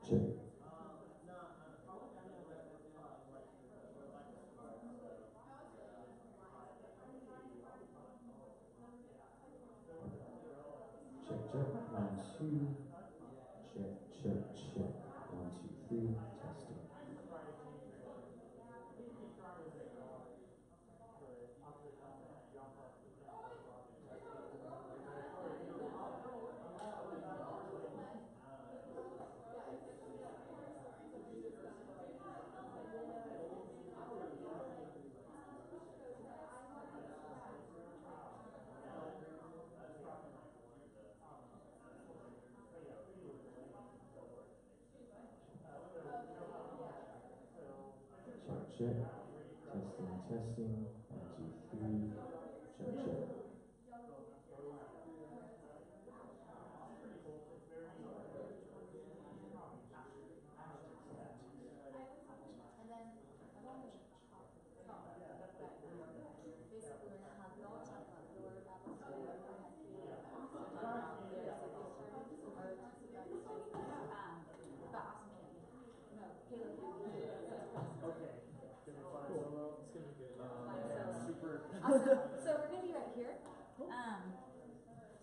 Check. Check, check. 1, 2. Check, check, check. 1, 2, 3. Testing. Check, check. Testing, testing. 1, 2, 3. Check, check. And then I've always talked about basically we're gonna have y'all talk about your atmosphere. But no, Caleb. Okay. Cool. It's gonna be good. Super. Awesome. So we're gonna be right here.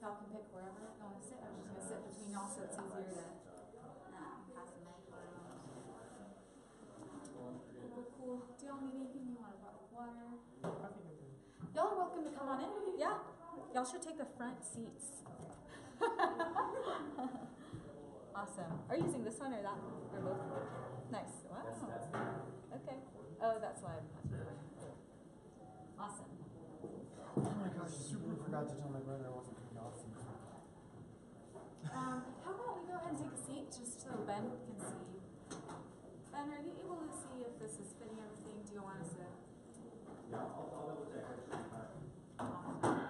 Y'all can pick wherever you want to sit. I'm just gonna sit between y'all so it's easier to pass the mic around. Cool. Do y'all need anything? You want a bottle of water? I think I'm good. Y'all are welcome to come on in. Yeah. Y'all should take the front seats. Awesome. Are you using this one or that? Or both? Nice. Wow. Okay. Oh, that's why. Awesome. Oh my gosh, super forgot to tell my brother I wasn't coming off. How about we go ahead and take a seat just so Ben can see. Ben, are you able to see if this is fitting everything? Do you want us to? Yeah, I'll double check. Awesome.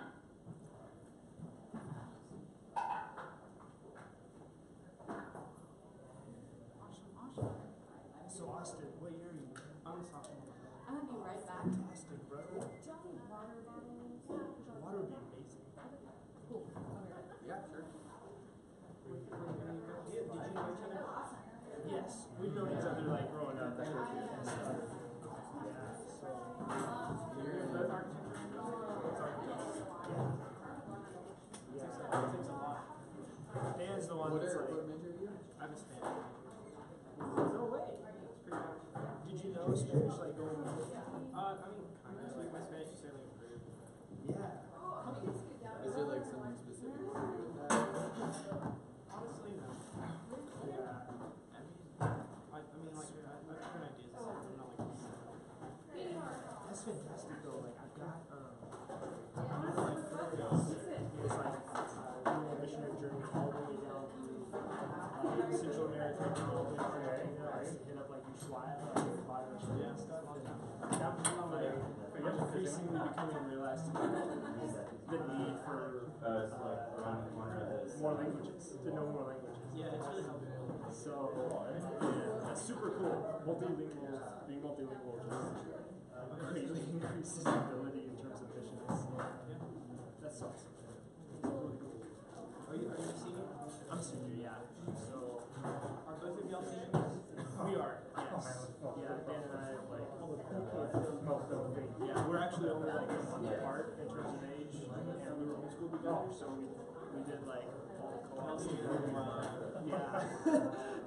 So Austin, what year are you? I'm a sophomore. I'm gonna be right back. Fantastic, bro. Do y'all need water bottles? Water would be amazing. Cool. I'll be right back. Yeah, sure. Did you know each other? Yes, we've known each other like growing up. Yeah, so you're both architecture? Yeah. It takes a lot. Dan's the one that's like. What major are you? I'm a Spanish. No way. That's pretty hard. Did you know Spanish like going? I mean, kind of. Like my Spanish is certainly improved. Yeah. Is there like something specific to do with that? Honestly, no. Yeah. I mean, like, I've different ideas. I'm not like. That's fantastic though. Like, I've got one of my friends is like doing a missionary journey all the way down through Central America, all the way to Argentina, hit up like Ushuaia, like Biochile and stuff. That was like increasingly becoming realized the need for more languages, to know more languages. Yeah, it's really helpful. So, yeah, that's super cool. Being multilingual just greatly increases ability in terms of missions. Yeah, that's awesome. Really cool. Are you senior? I'm senior, yeah. So, are both of y'all seniors? We are, yes. Yeah, Dan and I have like yeah, we're actually only like a month apart in terms of age, and we were homeschooled together, so we did like all the co-ops. Yeah,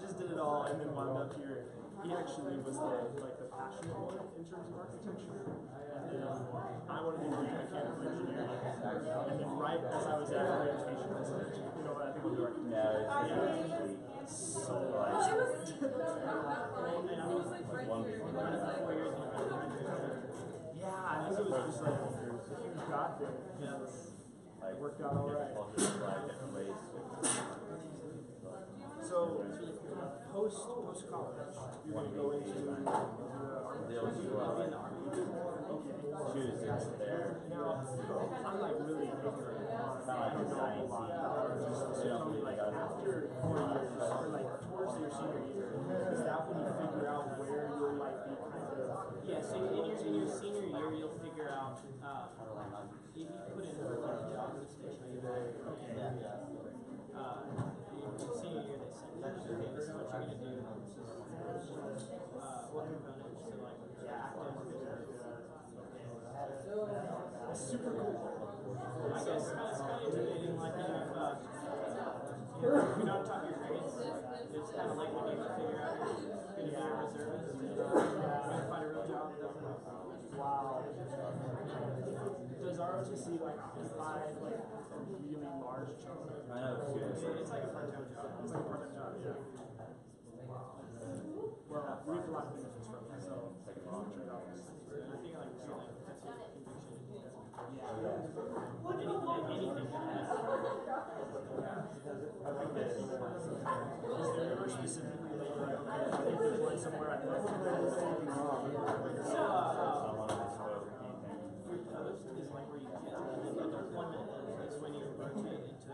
just did it all, and then wound up here. He actually was the passionate one in terms of architecture, and then I wanted to do mechanical engineering, and then right as I was at orientation, I said, you know what, I think I'll do architecture. Yeah, so yeah, I think it was just like a huge God thing. Yeah, it worked out all right. So, post college, you're going to go into the Choose there. Now, I'm like really ignorant. I don't know a lot about it. So tell me, like, after 4 years, or like towards your senior year, is that when you figure out where you might be kind of? Yeah, so in your senior year, you'll figure out if you put in for like a job station, okay. Senior year, they said, okay, this is what you're going to do. If you're not top of your grades, it's kind of like when you figure out you're going to be a reservist and you're going to find a real job. Wow. Does ROTC like provide like a really large chunk? I know. It's like a part-time job. It's like a part-time job, yeah. Well, we have a lot of benefits from it, so it's a trade-off. And I think like that's your conviction. Yeah. Anything can happen. Is there ever specifically like, okay, if there's one somewhere I'd love to go? So, is like where you get deployment is when you rotate into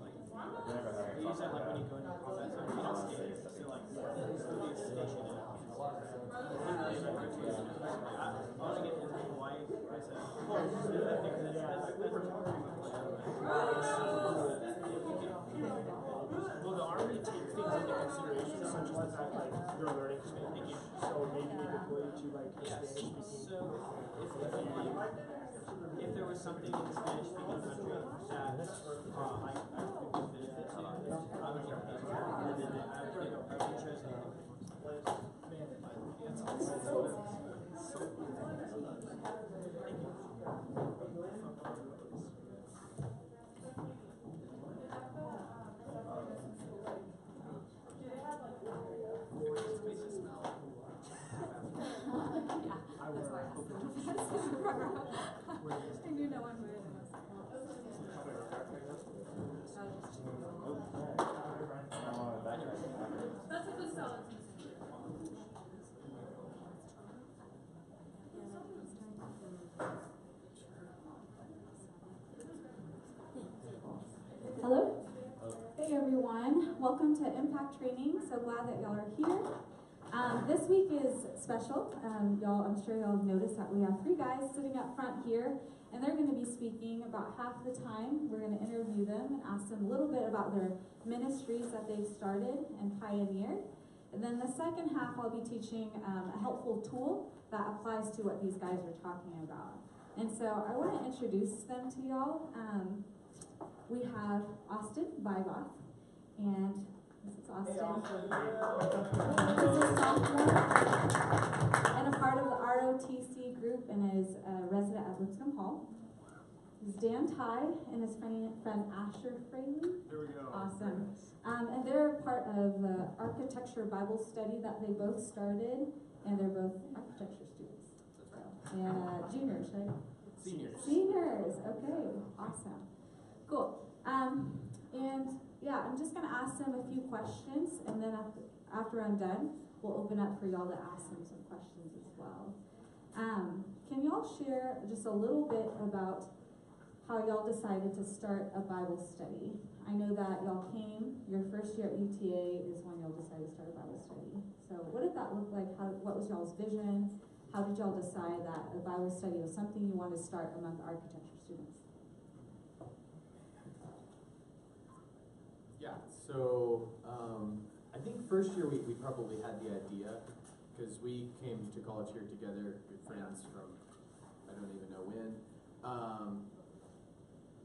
like you use that like when you go into combat zone. You don't stay there. So like somebody's stationed in literally like rotating. I want to get into Hawaii. I said, Will the Army take things into consideration, such as the fact like you're learning Spanish, so maybe they deploy you to like Spanish speaking? So if there was something in the Spanish speaking country that I could benefit to, I would get paid. And then I would get interest in I knew no one would. That's a good solid. Hello. Hey everyone, welcome to Impact Training. So glad that y'all are here. This week is special. I'm sure y'all have noticed that we have 3 guys sitting up front here, and they're going to be speaking about half the time. We're going to interview them and ask them a little bit about their ministries that they've started and pioneered. And then the second half, I'll be teaching a helpful tool that applies to what these guys are talking about. And so I want to introduce them to y'all. We have Austin Vivoth, and this is Austin. He's a sophomore and a part of the ROTC group and is a resident at Lipscomb Hall. This is Dan Ty and his friend Asher Fraley. There we go. Awesome. And they're part of the architecture Bible study that they both started, and they're both architecture students. And juniors, right? Seniors, okay, awesome. Cool. And yeah, I'm just going to ask them a few questions, and then after I'm done, we'll open up for y'all to ask them some questions as well. Can y'all share just a little bit about how y'all decided to start a Bible study? I know that y'all came, your first year at UTA is when y'all decided to start a Bible study. So what did that look like? What was y'all's vision? How did y'all decide that a Bible study was something you wanted to start among the architecture students? Yeah, so I think first year we probably had the idea because we came to college here together, good friends from I don't even know when,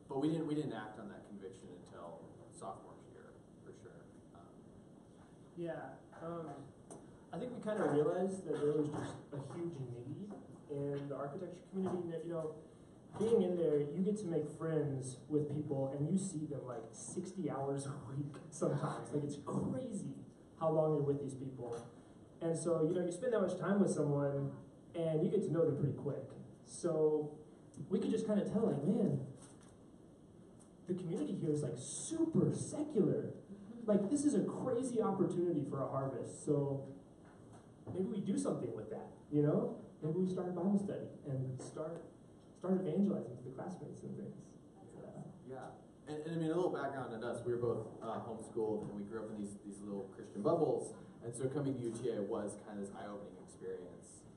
but we didn't act on that conviction until sophomore year for sure. I think we kind of realized that there was just a huge need in the architecture community. That, you know, being in there, you get to make friends with people, and you see them like 60 hours a week sometimes. Like, it's crazy how long you're with these people. And so, you know, you spend that much time with someone, and you get to know them pretty quick. So we could just kind of tell, like, man, the community here is like super secular. Like, this is a crazy opportunity for a harvest. So maybe we do something with that, you know? Maybe we start a Bible study and start evangelizing to the classmates and things. Yeah, and I mean, a little background on us. We were both homeschooled, and we grew up in these little Christian bubbles. And so coming to UTA was kind of this eye-opening experience.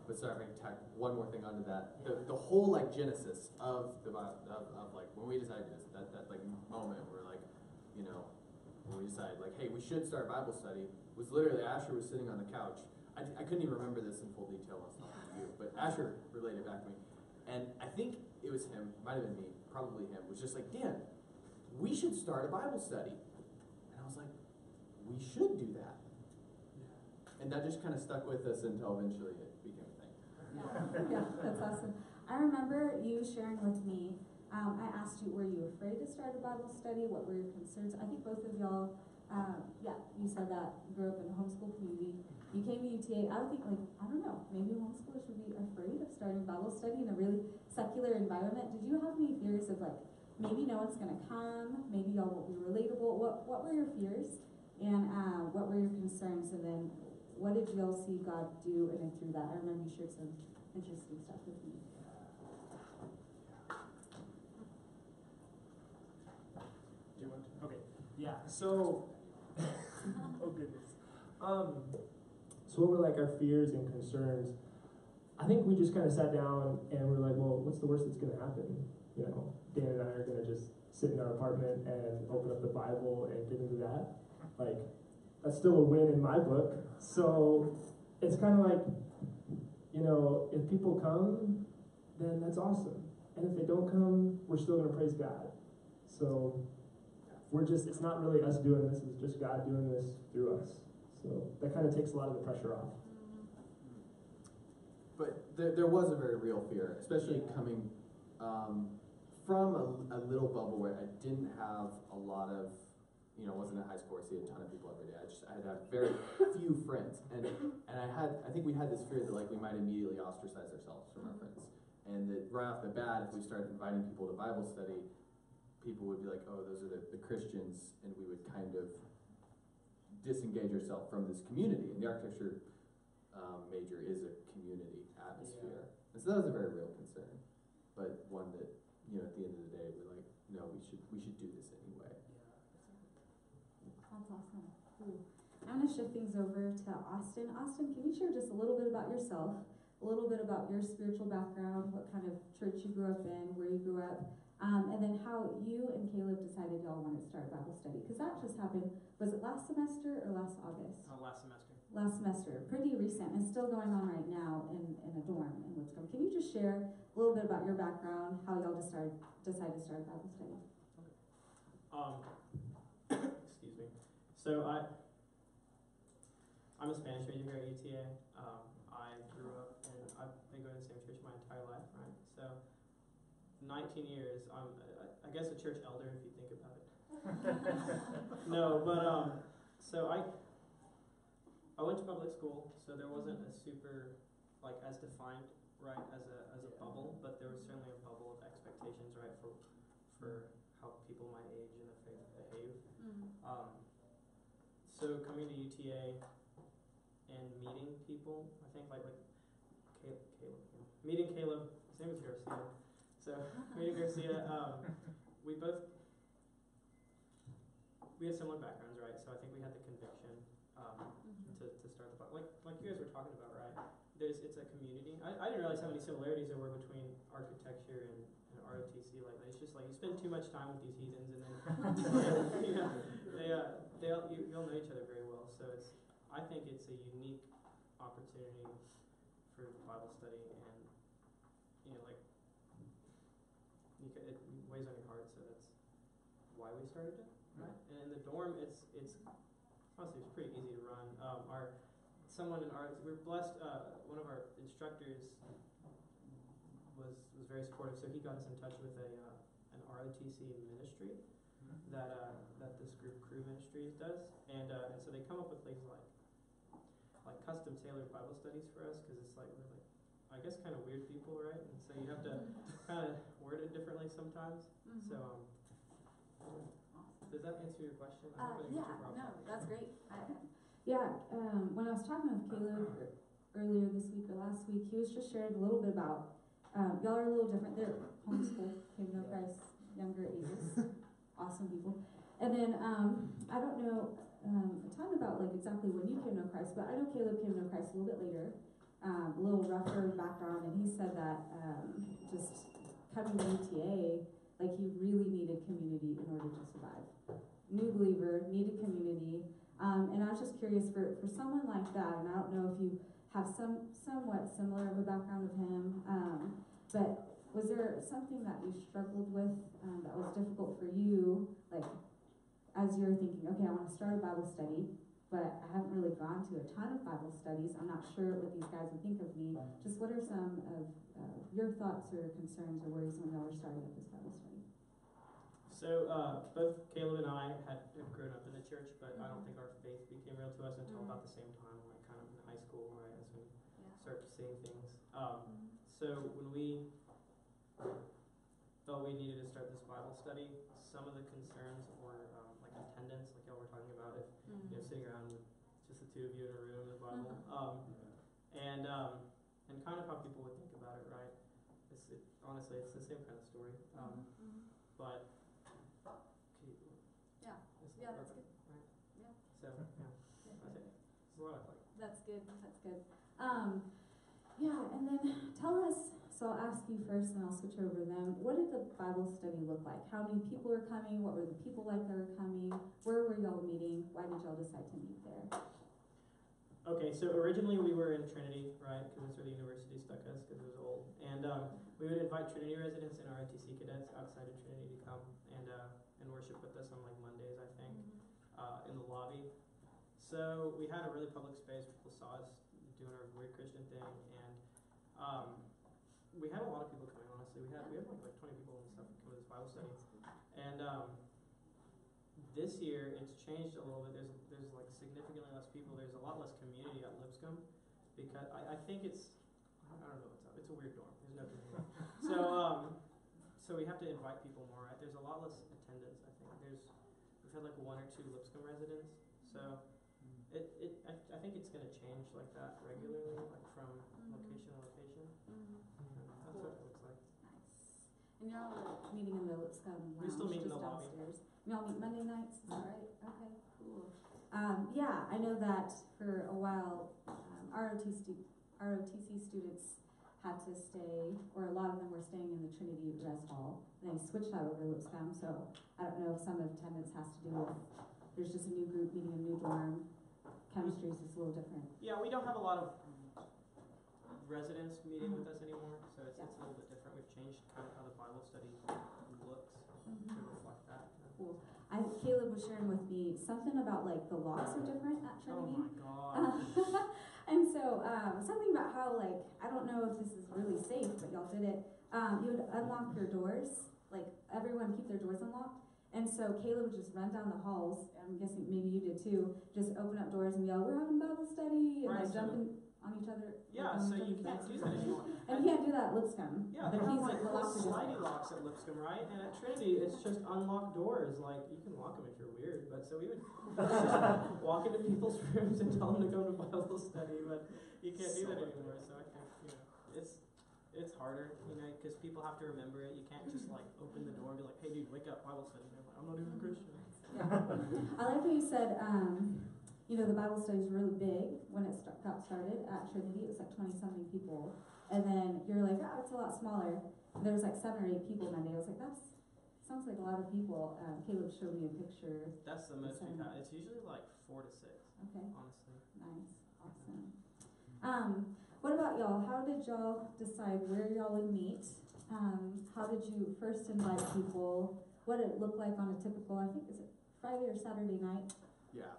But sorry, if I can tack one more thing onto that. The whole like genesis of the of like when we decided this, that like moment where like, you know, when we decided like, hey, we should start Bible study, was literally Asher was sitting on the couch. I couldn't even remember this in full detail once talking to you, but Asher relayed it back to me. And I think it was him, might have been me, probably him, was just like, Dan, we should start a Bible study. And I was like, we should do that. And that just kind of stuck with us until eventually it became a thing. Yeah, that's awesome. I remember you sharing with me, I asked you, were you afraid to start a Bible study? What were your concerns? I think both of y'all, you said that you grew up in a homeschool community. You came to UTA, I would think I don't know, maybe homeschoolers would be afraid of starting Bible study in a really secular environment. Did you have any fears of maybe no one's gonna come, maybe y'all won't be relatable? What were your fears? And what were your concerns? And then what did y'all see God do in and through that? I remember you shared some interesting stuff with me. Do you want to? Okay. Yeah. So, oh goodness. So what were our fears and concerns? I think we just kind of sat down and we're like, well, what's the worst that's going to happen? Dan and I are going to just sit in our apartment and open up the Bible and get into that. That's still a win in my book. So it's kind of if people come, then that's awesome. And if they don't come, we're still going to praise God. So it's not really us doing this, it's just God doing this through us. So that kind of takes a lot of the pressure off. But there was a very real fear, especially coming from a little bubble where I didn't have a lot of, wasn't at high school where I see a ton of people every day. I had very few friends. And I think we had this fear that we might immediately ostracize ourselves from our friends. And that right off the bat, if we started inviting people to Bible study, people would be like, oh, those are the Christians, and we would kind of disengage ourselves from this community. And the architecture major is a community atmosphere. Yeah. And so that was a very real concern, but one that, at the end of the day, we're like, no, we should do this anyway. That's awesome. Cool. I'm going to shift things over to Austin. Austin, can you share just a little bit about yourself, a little bit about your spiritual background, what kind of church you grew up in, where you grew up, and then how you and Caleb decided y'all wanted to start a Bible study? Because that just happened, was it last semester or last August? Last semester. Last semester, pretty recent, and still going on right now in a dorm in Lipscomb. Can you just share a little bit about your background, how y'all decided to start a Bible study? Excuse me. So I'm a Spanish major here at UTA. I grew up and I've been going to the same church my entire life, right? So 19 years. I guess a church elder if you think about it. No, but so I went to public school, so there wasn't a super as defined, right, as a bubble, but there was certainly a bubble of expectations, right, for how people my age in the faith behave. So coming to UTA and meeting people, I think Caleb, meeting Caleb, his name is Garcia. So meeting Garcia, we had similar backgrounds, right? So I think we had the conviction to start the like you guys were talking about, right? It's a community. I didn't realize how many similarities there were between architecture and ROTC. It's just you spend too much time with these heathens, and then you'll know each other very well. So I think it's a unique opportunity for Bible study, and it weighs on your heart. So that's why we started it, right? And in the dorm, it's honestly it's pretty easy to run. We're blessed. One of our instructors was very supportive, so he got us in touch with an ROTC ministry that this group Crew Ministries does, and so they come up with things like custom tailored Bible studies for us, because we're I guess kind of weird people, right? And so you have to kind of word it differently sometimes. So does that answer your question? No, that's great. When I was talking with Caleb earlier this week or last week, he was just sharing a little bit about y'all are a little different. They're homeschooled, came to know Christ, younger ages, awesome people. And then I don't know a ton about exactly when you came to know Christ, but I know Caleb came to know Christ a little bit later, a little rougher background, and he said that just coming to UTA, he really needed community in order to survive. New believer, needed community. And I was just curious for someone like that, and I don't know if you have somewhat similar of a background with him, but was there something that you struggled with that was difficult for you, like as you're thinking, okay, I want to start a Bible study, but I haven't really gone to a ton of Bible studies. I'm not sure what these guys would think of me. Just what are some of your thoughts or concerns or worries when y'all were starting up this Bible study? So both Caleb and I had grown up in the church, but I don't think our faith became real to us until about the same time, like kind of in high school, right? That's when we start seeing things. So when we felt we needed to start this Bible study, some of the concerns were like attendance, like y'all were talking about, if you know, sitting around with just the two of you in a room in the Bible, and kind of how people would think about it, right? Honestly, it's the same kind of story, but that's good. Right? Yeah. So I think it's a lot of like. That's good. That's good. Yeah, and then tell us. So I'll ask you first, and I'll switch over to them. What did the Bible study look like? How many people were coming? What were the people like that were coming? Where were y'all meeting? Why did y'all decide to meet there? Okay, so originally we were in Trinity, right? Because that's where the university stuck us, because it was old. And we would invite Trinity residents and ROTC cadets outside of Trinity to come and worship with us on like Mondays, I think, in the lobby. So we had a really public space. People saw us doing our weird Christian thing, and we had a lot of people coming. Honestly, we had like 20 people and stuff come to this Bible study, and this year it's changed a little bit. There's like significantly less people. There's a lot less community at Lipscomb because I think I don't know what's up. It's a weird dorm. There's no community. So we have to invite people more. Right? There's a lot less attendance. I think we've had like 1 or 2 Lipscomb residents. So I think it's gonna change like that regularly, like from location to location. That's what it looks like. Nice. And y'all are meeting in the Lipscomb lounge, We still meet in just the lobby. downstairs. Y'all meet Monday nights, is that right? Okay, cool. Yeah, I know that for a while, ROTC students had to stay, or a lot of them were staying in the Trinity Res Hall. And they switched that over to Lipscomb, so I don't know if some of attendance has to do with, there's just a new group meeting a new dorm. Chemistry is just a little different. Yeah, we don't have a lot of residents meeting with us anymore, so it's a little bit different. We've changed kind of how the Bible study looks to reflect that. Cool. Caleb was sharing with me something about like the locks are different at Trinity. Oh my god. And so something about how like, I don't know if this is really safe, but y'all did it. You would unlock your doors, like everyone keep their doors unlocked. And so Caleb would just run down the halls, I'm guessing maybe you did too, just open up doors and yell, we're having Bible study, and Right, like so jumping on each other. Yeah, so you can't do that anymore. And you can't do that at Lipscomb. Yeah, the they have keys like the locks are slidey different. locks at Lipscomb, right? And at Trinity, it's just unlocked doors. Like, you can lock them if you're weird. But so we would walk into people's rooms and tell them to go to Bible study, but you can't do that anymore. So I think, it's harder, because people have to remember it. You can't just like open the door and be like, hey dude, wake up, Bible study. And they're like, I'm not even a Christian. Yeah. I like how you said, the Bible study is really big when it got started at Trinity. It was like 20-something people. And then you're like, oh, it's a lot smaller. There was like 7 or 8 people Monday. I was like, sounds like a lot of people. Caleb showed me a picture. That's the most we've had. It's usually like 4 to 6. Okay. Honestly. Nice. Awesome. What about y'all? How did y'all decide where y'all would meet? How did you first invite people? What did it look like on a typical, I think, is it Friday or Saturday night? Yeah.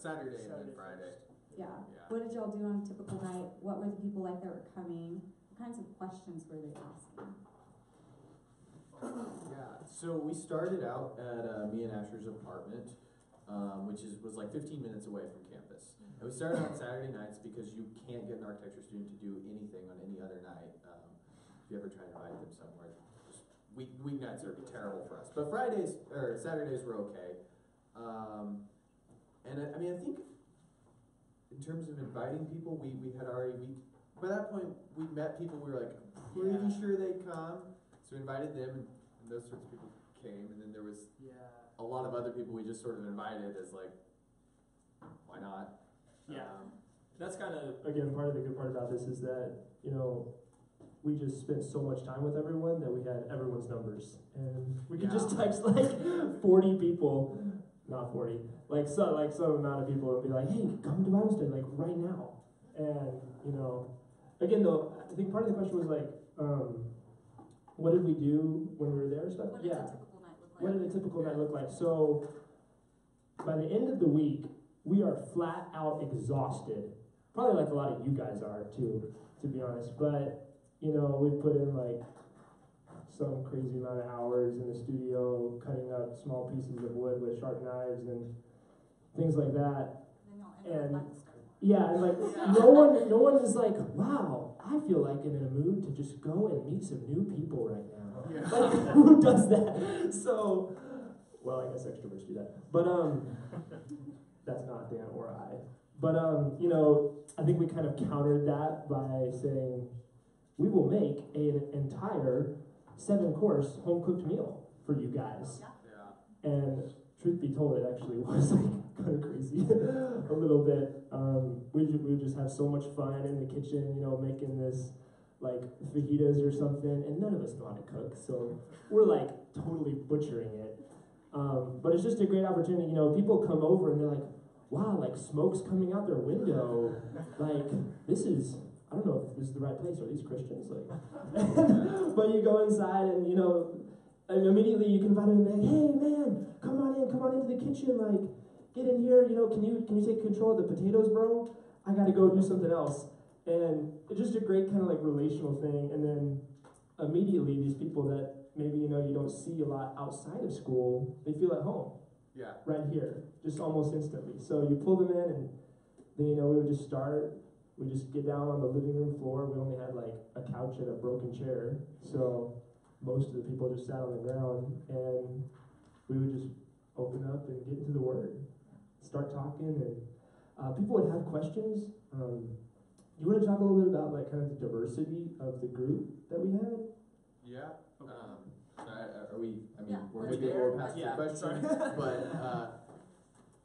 Saturday and then Friday. Yeah. What did y'all do on a typical night? What were the people like that were coming? What kinds of questions were they asking? Yeah, so we started out at me and Asher's apartment, which was like 15 minutes away from campus. And we started on Saturday nights because you can't get an architecture student to do anything on any other night. If you ever try to invite them somewhere, just weeknights are terrible for us. But Saturdays were okay. And I think in terms of inviting people, we had already, by that point, we met people we were like pretty sure they'd come. So we invited them, and those sorts of people came. And then there was a lot of other people we just sort of invited as like, why not? Yeah. That's kind of, again, part of the good part about this is that, we just spent so much time with everyone that we had everyone's numbers. And we could just text like 40 people, not 40, like some amount of people and be like, hey, come to Bible study, like right now. And, again, though, I think part of the question was like, what did we do when we were there and stuff? What does a typical night look like? What did a typical night look like? So by the end of the week, we are flat out exhausted. Probably like a lot of you guys are too, to be honest. But, you know, we put in like some crazy amount of hours in the studio, cutting up small pieces of wood with sharp knives and things like that. And yeah, and like no one is like, wow, I feel like I'm in a mood to just go and meet some new people right now. Yeah. Like, who does that? So, well, I guess extroverts do that. But that's not Dan or I. But you know, I think we kind of countered that by saying we will make an entire 7-course home-cooked meal for you guys. Yeah. And truth be told, it actually was like kind of crazy a little bit. We would just have so much fun in the kitchen, you know, making this like fajitas or something, and none of us know how to cook, so we're like totally butchering it. But it's just a great opportunity. You know, people come over and they're like, wow, like smoke's coming out their window. Like, this is, I don't know if this is the right place. Are these Christians? Like, but you go inside and, you know, and immediately you can invite them and be like, hey man, come on into the kitchen, like, get in here, you know, can you take control of the potatoes, bro? I gotta go do something else. And it's just a great kind of like relational thing. And then immediately these people that maybe, you know, you don't see a lot outside of school, they feel at home. Yeah. Right here, just almost instantly. So you pull them in and then, you know, we would just start. We just get down on the living room floor. We only had like a couch and a broken chair. So most of the people just sat on the ground and we would just open up and get into the Word, start talking, and people would have questions. You want to talk a little bit about like kind of the diversity of the group that we had? Yeah. Are we? I mean, Yeah, we're let's maybe a hear little past it. the Yeah, question, sorry. but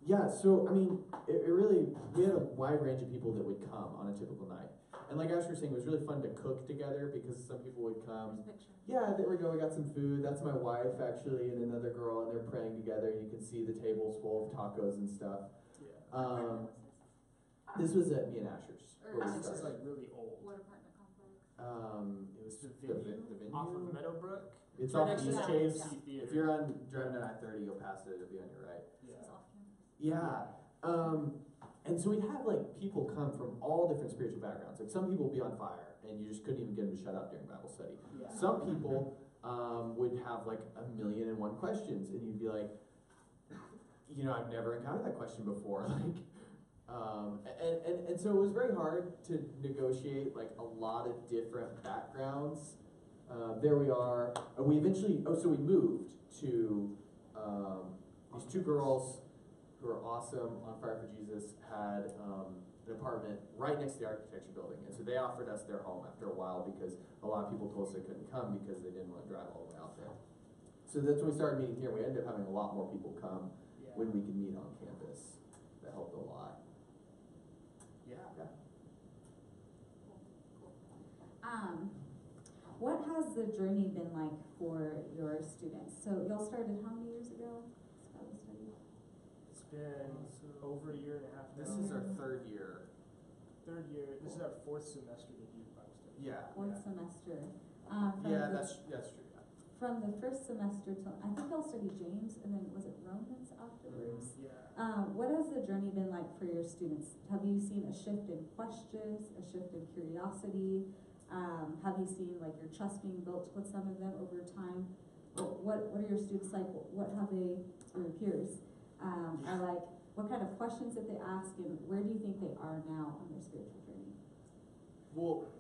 yeah. So I mean, it really we had a wide range of people that would come on a typical night, and like Asher was saying, it was really fun to cook together because some people would come. Yeah, there we go. We got some food. That's my wife actually, and another girl, and they're praying together. You can see the tables full of tacos and stuff. Yeah. This was at me and Asher's. where we This is started. like really old. What apartment complex? It was The the venue Off of Meadowbrook. It's right off next to East the Chase. AMC Theater. If you're on driving down I-30, you'll pass it. It'll be on your right. Yeah. It's off campus. Yeah. And so we'd have like people come from all different spiritual backgrounds. Like some people would be on fire and you just couldn't even get them to shut up during Bible study. Yeah. Some people would have like 1,000,001 questions and you'd be like, you know, I've never encountered that question before. Like, and so it was very hard to negotiate like a lot of different backgrounds. There we are. We eventually, so we moved to these two girls who are awesome on Fire for Jesus had an apartment right next to the architecture building. And so they offered us their home after a while because a lot of people told us they couldn't come because they didn't want to drive all the way out there. So that's when we started meeting here. We ended up having a lot more people come when we could meet on campus. That helped a lot. Yeah. What has the journey been like for your students? So y'all started how many years ago? Bible study? It's been over a year and a half now. This is our third year. Third year. This is our fourth semester to do Bible study. Yeah. Fourth semester. Yeah, that's true. Yeah. From the first semester till, I think y'all studied James, and then was it Romans afterwards? Yeah. What has the journey been like for your students? Have you seen a shift in questions, a shift in curiosity? Have you seen like your trust being built with some of them over time? What are your students like? What have they, or your peers, are like? What kind of questions did they ask, and where do you think they are now on their spiritual journey? Well,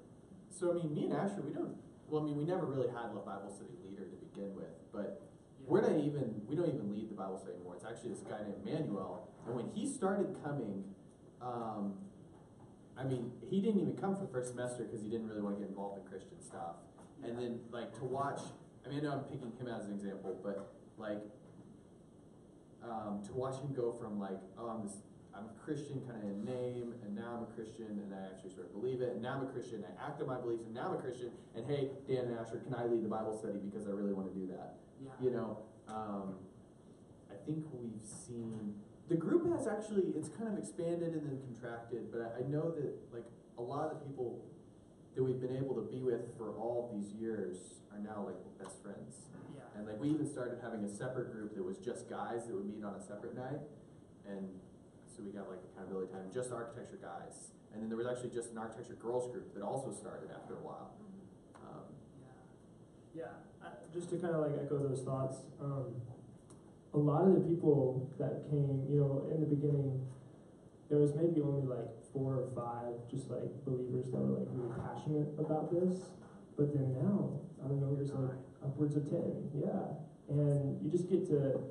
so I mean, me and Asher, we never really had a Bible study leader to begin with, but we don't even lead the Bible study anymore. It's actually this guy named Manuel, and when he started coming, I mean, he didn't even come for the first semester because he didn't really want to get involved in Christian stuff. And then, like, to watch, I mean, I know I'm picking him as an example, but, like, to watch him go from, like, oh, I'm a Christian kind of in name, and now I'm a Christian, and I actually sort of believe it, and now I'm a Christian, I act on my beliefs, and now I'm a Christian, and hey, Dan and Asher, can I lead the Bible study because I really want to do that? Yeah. You know, I think we've seen, the group has actually, it's kind of expanded and then contracted, but I know that, like, a lot of the people that we've been able to be with for all these years are now like best friends. Yeah. And like we even started having a separate group that was just guys that would meet on a separate night, and so we got like accountability time, just architecture guys. And then there was actually just an architecture girls group that also started after a while. Just to kind of like echo those thoughts, a lot of the people that came, you know, in the beginning, there was maybe only like 4 or 5 just like believers that were like really passionate about this. But then now, I don't know, there's like upwards of 10, yeah. And you just get to,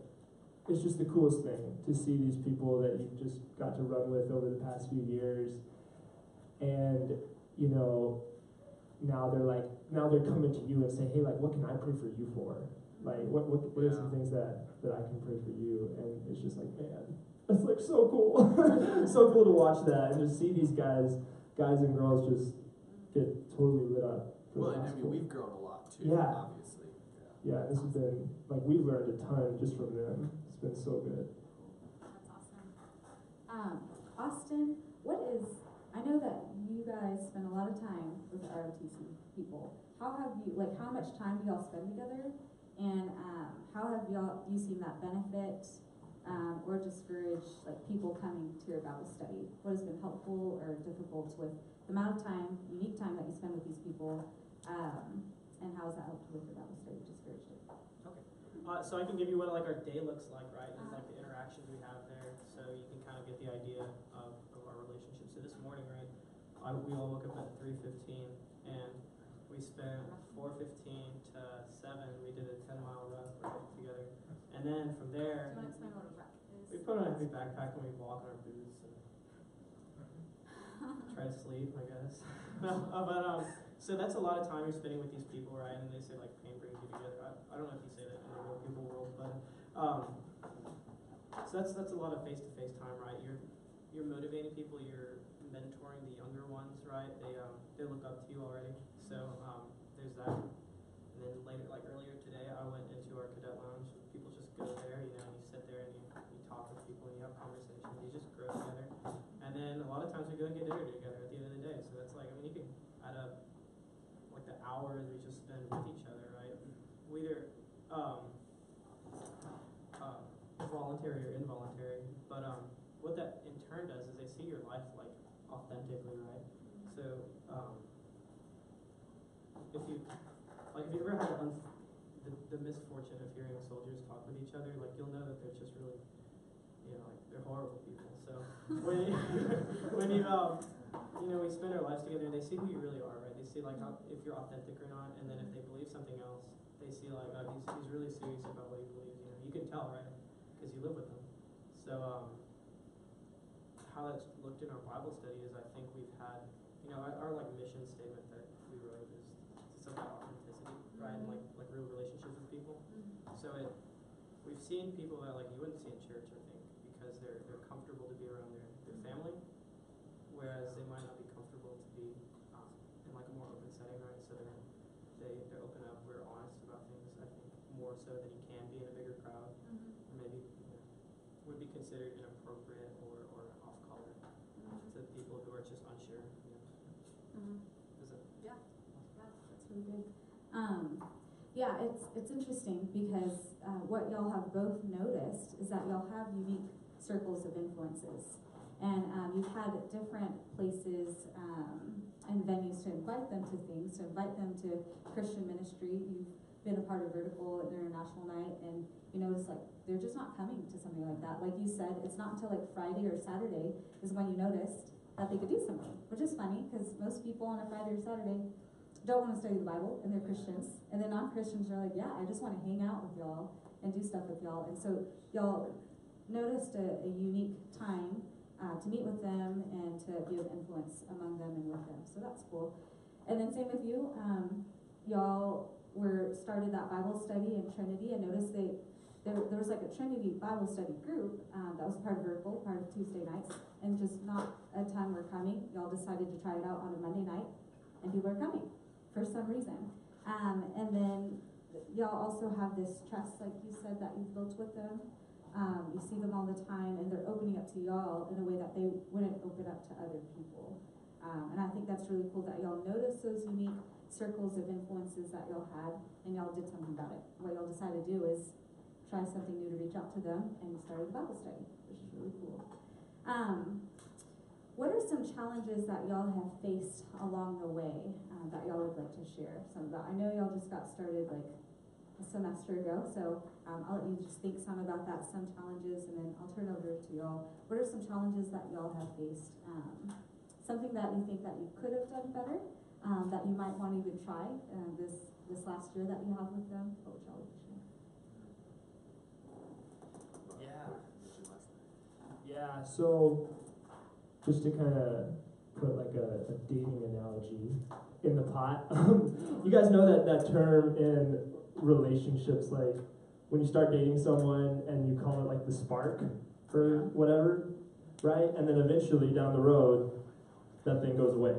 it's just the coolest thing to see these people that you just got to run with over the past few years. And, you know, now they're coming to you and say, hey, like, what can I pray for you for? Like, what are some things that I can pray for you? And it's just like, man, that's like so cool. So cool to watch that and just see these guys and girls just get totally lit up. Well, and I mean, we've grown a lot too, Yeah. obviously. Yeah, this has been, like, we've learned a ton just from them. It's been so good. That's awesome. Austin, I know that you guys spend a lot of time with the ROTC people. How much time do y'all spend together? And how have you seen that benefit or discourage like people coming to your Bible study? What has been helpful or difficult with the amount of time, unique time that you spend with these people? And how has that helped with your Bible study, discouraged it? Okay. So I can give you what like our day looks like, right? And like the interactions we have there, so you can kind of get the idea of our relationship. So this morning, right, we all woke up at 3:15, and we spent 4:15 to 7. We did a 10-mile run together, and then from there, Do you want to explain what a rep is? we put on a heavy backpack and we walk in our boots and try to sleep, I guess. So that's a lot of time you're spending with these people, right? And they say like pain brings you together. I don't know if you say that in the real people world, but so that's a lot of face-to-face time, right? You're motivating people, you're mentoring the younger ones, right? They look up to you already. So there's that. And then earlier today, I went into our cadet lounge. People just go there, you know, and you sit there and you talk with people and you have conversations. You just grow together. And then a lot of times we go and get dinner together at the end of the day. So that's like, I mean, you can add up like the hours we just spend with each other, right? We either voluntary or involuntary. But what that in turn does is they see your life like authentically, right? So if you ever had the misfortune of hearing soldiers talk with each other, like you'll know that they're just really, you know, like they're horrible people. So when we spend our lives together, they see who you really are, right? They see like if you're authentic or not, and then if they believe something else, they see like he's really serious about what he believes. You know, you can tell, right? Because you live with them. So how that's looked in our Bible study is I think we've had, you know, our like mission statement that we wrote is it's about authenticity, right? And like real relationships with people. So we've seen people that like you wouldn't see in church, I think, because they're comfortable to be around their family, whereas they might not be comfortable to be in like a more open setting, right? So they're open up, we're honest about things, I think, more so than you can be in a bigger crowd. Or maybe would be considered inappropriate or off color to people who are just unsure. You know? That's really good. It's interesting because what y'all have both noticed is that y'all have unique circles of influences, and you've had different places and venues to invite them to things, to invite them to Christian ministry. You've been a part of Vertical at International Night, and you notice like they're just not coming to something like that. Like you said, it's not until like Friday or Saturday is when you noticed that they could do something, which is funny because most people on a Friday or Saturday don't want to study the Bible, and they're Christians, and then non-Christians are like, yeah, I just want to hang out with y'all and do stuff with y'all. And so y'all noticed a unique time to meet with them and to be of influence among them and with them. So that's cool. And then same with you, y'all started that Bible study in Trinity, and noticed there was like a Trinity Bible study group that was part of Vertical, part of Tuesday nights, and just not a ton were coming. Y'all decided to try it out on a Monday night, and people are coming for some reason. And then y'all also have this trust, like you said, that you've built with them. You see them all the time, and they're opening up to y'all in a way that they wouldn't open up to other people. And I think that's really cool that y'all noticed those unique circles of influences that y'all had, and y'all did something about it. What y'all decided to do is try something new to reach out to them, and you started the Bible study, which is really cool. What are some challenges that y'all have faced along the way that y'all would like to share? Some of that. I know y'all just got started like a semester ago, so I'll let you just think some about that, some challenges, and then I'll turn it over to y'all. What are some challenges that y'all have faced? Something that you think that you could have done better, that you might want to even try this last year that you have with them? What would y'all like to share? Yeah, so just to kind of put like a dating analogy in the pot, you guys know that term in relationships, like when you start dating someone and you call it like the spark or whatever, right? And then eventually down the road, that thing goes away.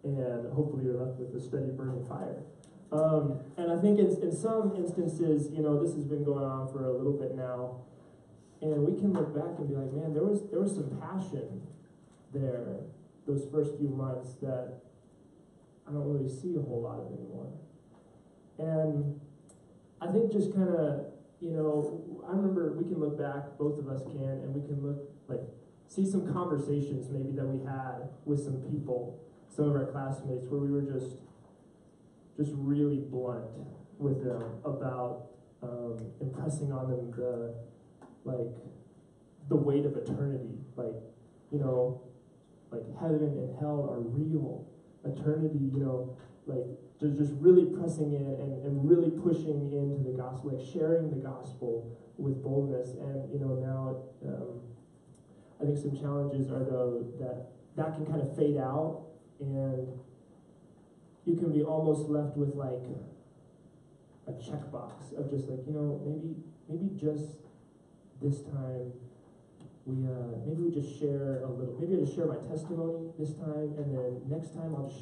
And hopefully you're left with a steady burning fire. And I think in some instances, this has been going on for a little bit now, and we can look back and be like, man, there was some passion there those first few months that I don't really see a whole lot of anymore. And I think just kind of, I remember we can look back, both of us can, and we can see some conversations maybe that we had with some people, some of our classmates, where we were just really blunt with them about impressing on them the weight of eternity, like heaven and hell are real. Eternity, just really pressing in and really pushing into the gospel, like sharing the gospel with boldness. And now I think some challenges are though that can kind of fade out, and you can be almost left with like a checkbox of just like, maybe just this time maybe we just share a little, maybe I just share my testimony this time, and then next time I'll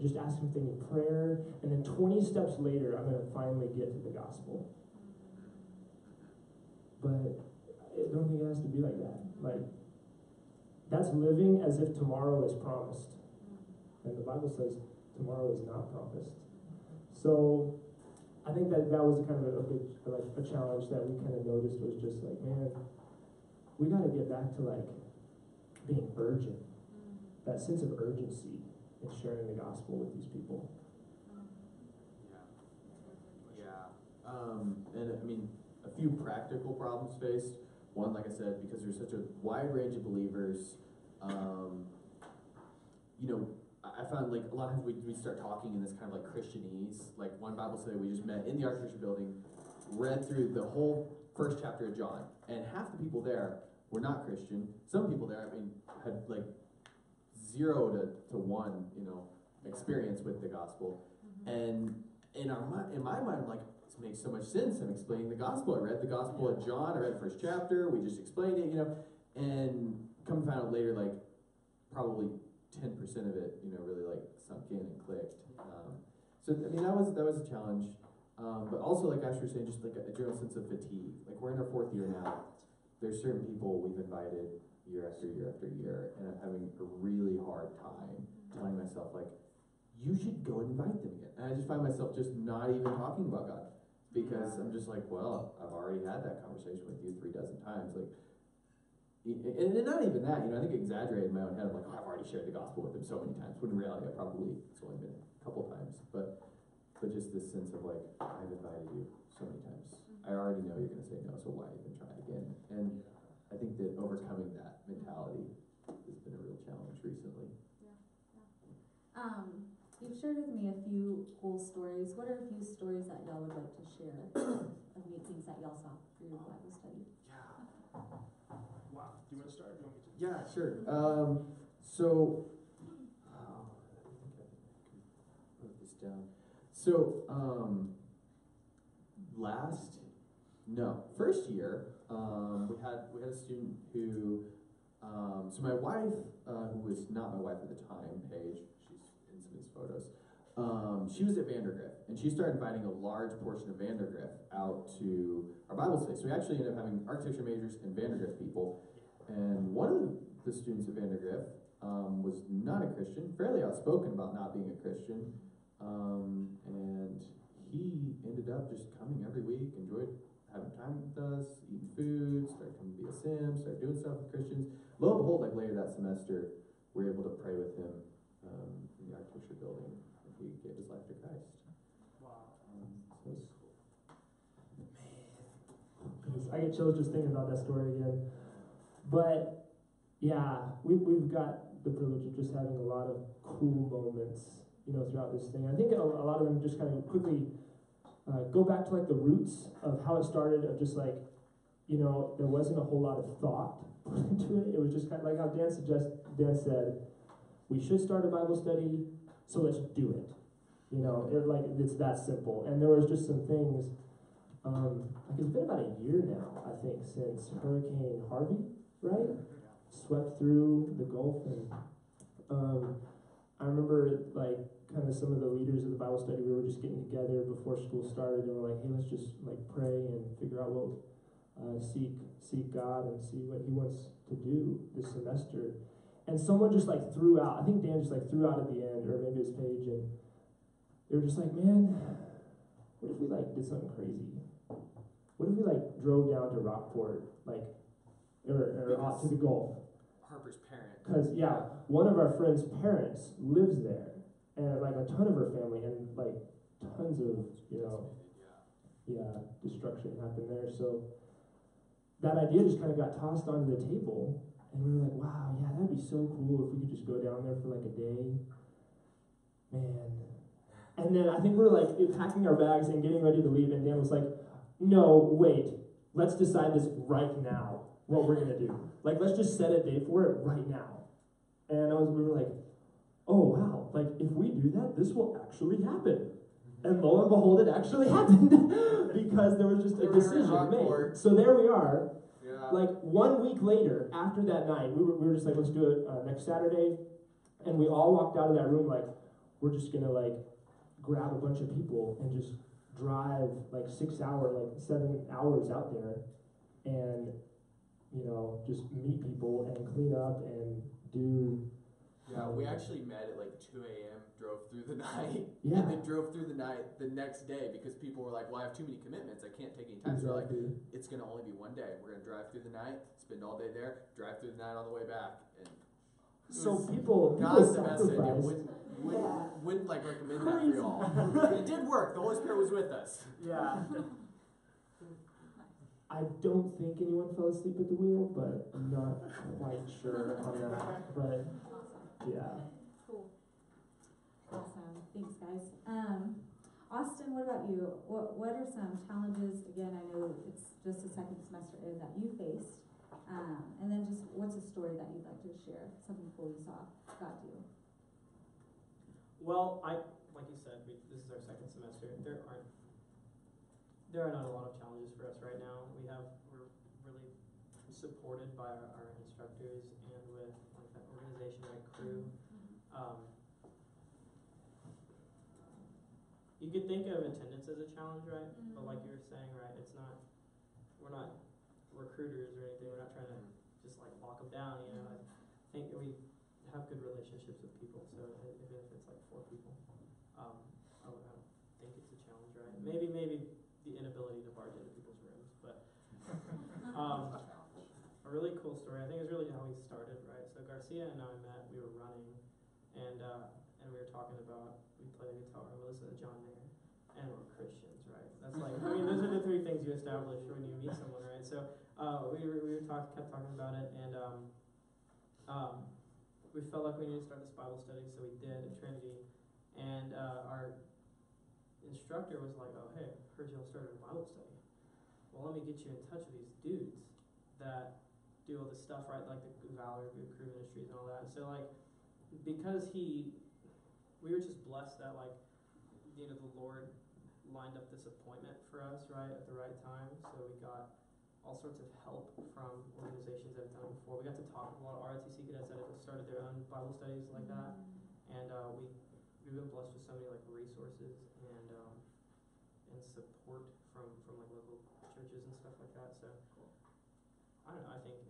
just ask something in prayer, and then 20 steps later I'm going to finally get to the gospel. But I don't think it has to be like that. Like, that's living as if tomorrow is promised. And the Bible says tomorrow is not promised. So I think that was kind of a challenge that we kind of noticed, was just like, man, we got to get back to like being urgent, that sense of urgency in sharing the gospel with these people. And I mean, a few practical problems faced. One, like I said, because there's such a wide range of believers, I found like a lot of times we start talking in this kind of like Christianese. Like one Bible study we just met in the architecture building, read through the whole first chapter of John, and half the people there were not Christian. Some people there, had like 0 to 1, experience with the gospel. And in my mind, I'm like, this makes so much sense. I'm explaining the gospel. I read the gospel of John. I read the first chapter. We just explained it, and come to find out later, like probably 10% of it, really like sunk in and clicked. So I mean, that was a challenge. But also, like Asher was saying, just like a general sense of fatigue. Like we're in our 4th year now. There's certain people we've invited year after year after year, and I'm having a really hard time telling myself, like, you should go and invite them again. And I just find myself just not even talking about God, because I'm just like, well, I've already had that conversation with you 3 dozen times. Like, and not even that, I think I exaggerated in my own head. I'm like, oh, I've already shared the gospel with them so many times. When in reality, it's only been a couple times. But just this sense of like, I've invited you so many times. I already know you're going to say no, so why even try again? And I think that overcoming that mentality has been a real challenge recently. You've shared with me a few cool stories. What are a few stories that y'all would like to share of neat things that y'all saw for your Bible study? Yeah. Wow. Do you want to start? Or do you want me to? Yeah, sure. I wrote this down. First year, we had a student who, so my wife, who was not my wife at the time, Paige, she's in some of these photos, she was at Vandergrift, and she started inviting a large portion of Vandergrift out to our Bible study. So we actually ended up having architecture majors and Vandergrift people, and one of the students at Vandergrift was not a Christian, fairly outspoken about not being a Christian, and he ended up just coming every week, enjoyed having time with us, eating food, started coming to BSM, started doing stuff with Christians. Lo and behold, like later that semester, we were able to pray with him in the architecture building, and he gave his life to Christ. Wow. So it's Goodness, I get chills just thinking about that story again. But yeah, we've got the privilege of just having a lot of cool moments, throughout this thing. I think a lot of them just kind of quickly go back to like the roots of how it started, of just like, there wasn't a whole lot of thought into it. It was just kind of like how Dan said, we should start a Bible study, so let's do it. It's that simple. And there was just some things. It's been about a year now, I think, since Hurricane Harvey, right? Swept through the Gulf, and I remember kind of some of the leaders of the Bible study. We were just getting together before school started, and we're like, hey, let's just pray and figure out what seek God and see what He wants to do this semester. And someone just threw out. I think Dan just threw out at the end, or maybe it was Paige, and they were just like, man, what if we did something crazy? What if we drove down to Rockport, or out to the Gulf? Harper's parent. Because one of our friends' parents lives there, and a ton of her family, and tons of destruction happened there. So that idea just kind of got tossed onto the table, and we were like, wow, yeah, that'd be so cool if we could just go down there for a day, man. And then I think we were packing our bags and getting ready to leave, and Dan was like, no, wait, let's decide this right now, what we're gonna do. Let's just set a date for it right now. And we were like, oh wow, if we do that, this will actually happen. And lo and behold, it actually happened because there was just a decision made. So there we are. Yeah. 1 week later, after that night, we were just let's do it next Saturday. And we all walked out of that room we're just gonna grab a bunch of people and just drive 6 hours, 7 hours out there, and just meet people and clean up and do. Yeah, we actually met at 2 a.m., drove through the night, Yeah. and then drove through the night the next day because people were like, well, I have too many commitments, I can't take any time. So we're like, it's going to only be one day. We're going to drive through the night, spend all day there, drive through the night on the way back. And so people God's the message. sacrificed. Wouldn't recommend that for y'all. It did work. The Holy Spirit was with us. Yeah. I don't think anyone fell asleep at the wheel, but I'm not quite sure on that. But yeah. Cool. Awesome. Thanks, guys. Austin, what about you? What are some challenges? Again, I know it's just a second semester that you faced. And then just what's a story that you'd like to share? Something cool you saw God do. Well, like you said, this is our second semester. There are not a lot of challenges for us right now. We're really supported by our instructors and with that organization, crew. You could think of attendance as a challenge, right? Mm-hmm. But like you were saying, right, we're not recruiters or anything. We're not trying to just lock them down. I think we have good relationships with people. So even if it's 4 people, I don't think it's a challenge, right? Maybe the inability to barge into people's rooms, but a really cool story. I think it's really how we started, right? So Garcia and I met. We were running, and we were talking about we play the guitar, we listen to John Mayer, and we're Christians, right? That's those are the 3 things you establish when you meet someone, right? So kept talking about it, and we felt like we needed to start this Bible study, so we did at Trinity, and our instructor was like, oh, hey, heard y'all started a Bible study. Well, let me get you in touch with these dudes that do all this stuff, right, like the Valor Crew Ministries and all that. So, because we were just blessed that, the Lord lined up this appointment for us, right, at the right time. So we got all sorts of help from organizations that have done it before. We got to talk with a lot of ROTC cadets that have started their own Bible studies like that. And we've been blessed with so many resources and support from local churches and stuff like that. So I don't know. I think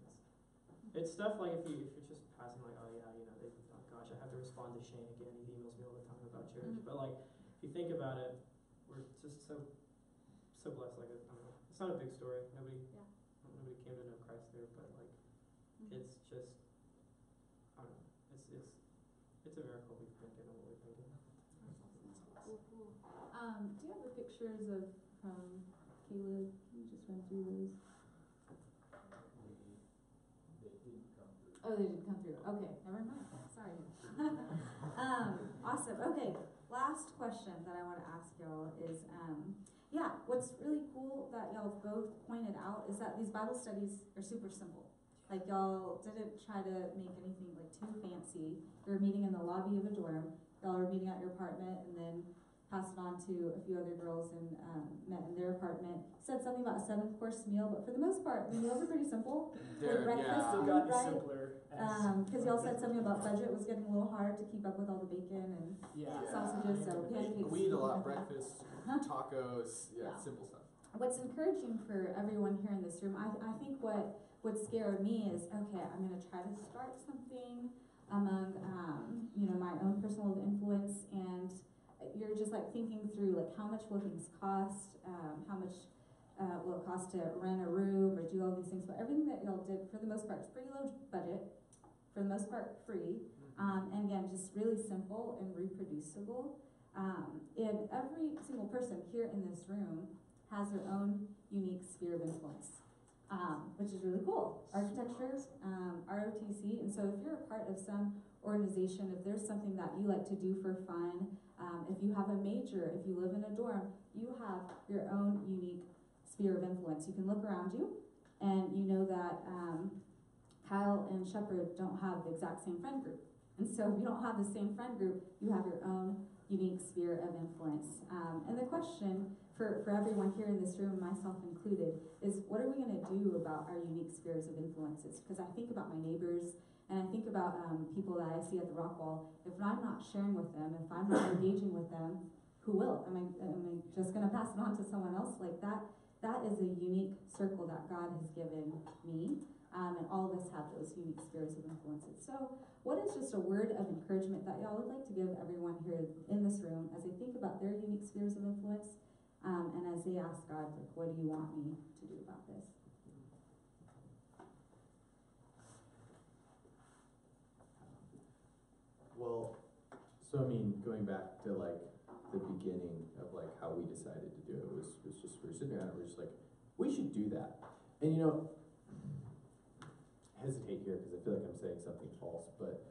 it's stuff like if you're just passing like, oh yeah, you know, oh gosh, I have to respond to Shane again. He emails me all the time about church. But like, if you think about it, we're just so blessed. Like, I don't know, it's not a big story. Nobody came to know Christ there, but like, it's just, I don't know, it's a miracle we've been given what we've been given. Cool. Do you have the pictures of Caleb? Can you just run through those? Oh, they didn't come through. Okay, never mind. Sorry. Awesome. Okay, last question that I want to ask y'all is, what's really cool that y'all both pointed out is that these Bible studies are super simple. Like, y'all didn't try to make anything like too fancy. You're meeting in the lobby of a dorm. Y'all are meeting at your apartment, and then passed it on to a few other girls and met in their apartment. Said something about a 7-course meal, but for the most part, the meals are pretty simple. Like breakfast, Still food, got right? simpler. Because y'all said something about budget was getting a little hard to keep up with all the bacon and sausages, so pancakes. We eat a lot of breakfast, tacos, simple stuff. What's encouraging for everyone here in this room, I think what would scare me is, okay, I'm going to try to start something among, my own personal influence, and you're just like thinking through like how much will things cost, how much will it cost to rent a room or do all these things. But everything that y'all did, for the most part, is pretty low budget, for the most part free, and again, just really simple and reproducible. And every single person here in this room has their own unique sphere of influence, which is really cool. Architecture, ROTC, and so if you're a part of some organization, if there's something that you like to do for fun, if you have a major, if you live in a dorm, you have your own unique sphere of influence. You can look around you and you know that Kyle and Shepard don't have the exact same friend group. And so if you don't have the same friend group, you have your own unique sphere of influence. And the question for everyone here in this room, myself included, is what are we going to do about our unique spheres of influences? Because I think about my neighbors, and I think about people that I see at the rock wall. If I'm not sharing with them, if I'm not engaging with them, who will? Am I just going to pass it on to someone else? Like that is a unique circle that God has given me, and all of us have those unique spheres of influences. So what is just a word of encouragement that y'all would like to give everyone here in this room as they think about their unique spheres of influence, and as they ask God, like, what do you want me to do about this? Well, so I mean, going back to like the beginning of like how we decided to do it was just, we were sitting around and we're just like, we should do that. And hesitate here because I feel like I'm saying something false, but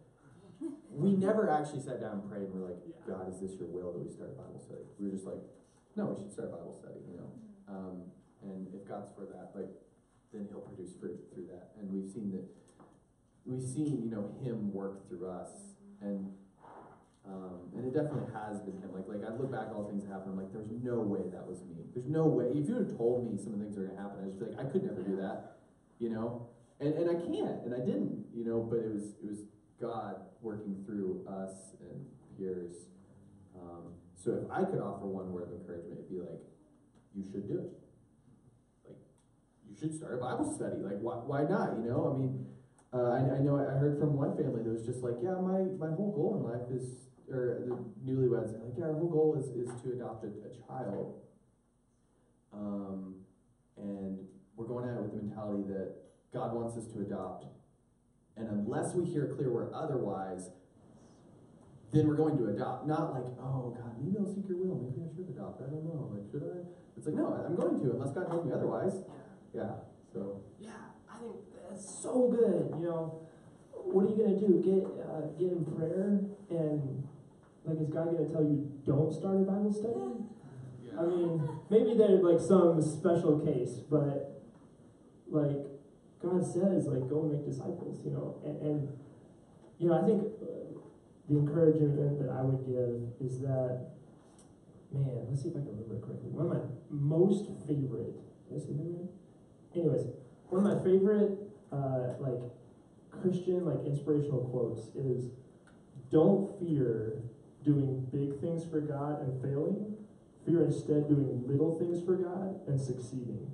we never actually sat down and prayed and we're like, God, is this your will that we start a Bible study? We were just like, no, we should start a Bible study, and if God's for that, like, then he'll produce fruit through that. And we've seen him work through us, and it definitely has been him. Like I look back at all the things that happened, I'm like, there's no way that was me. There's no way. If you would have told me some of the things that are gonna happen, I was just like, I could never do that, and I can't, and I didn't, but it was God working through us and peers. So if I could offer one word of encouragement, it'd be like, you should do it. Like, you should start a Bible study. Like, why not? I mean, I know I heard from one family that was just like, yeah, my whole goal in life is, or the newlyweds, like, yeah, our whole goal is to adopt a child. And we're going at it with the mentality that God wants us to adopt. And unless we hear a clear word otherwise, then we're going to adopt. Not like, oh God, maybe I'll seek your will. Maybe I should adopt. I don't know. Like, should I? It's like, no, I'm going to, unless God tells me otherwise. Yeah. So. Yeah, I think that's so good. What are you gonna do? Get in prayer and like, is God gonna tell you don't start a Bible study? Yeah. I mean, maybe there's like some special case, but like God says, like, go and make disciples. And I think. The encouragement that I would give is that, man, let's see if I can remember it correctly. One of my most favorite, did I say that right? Anyways, one of my favorite, Christian, inspirational quotes is, don't fear doing big things for God and failing. Fear instead doing little things for God and succeeding.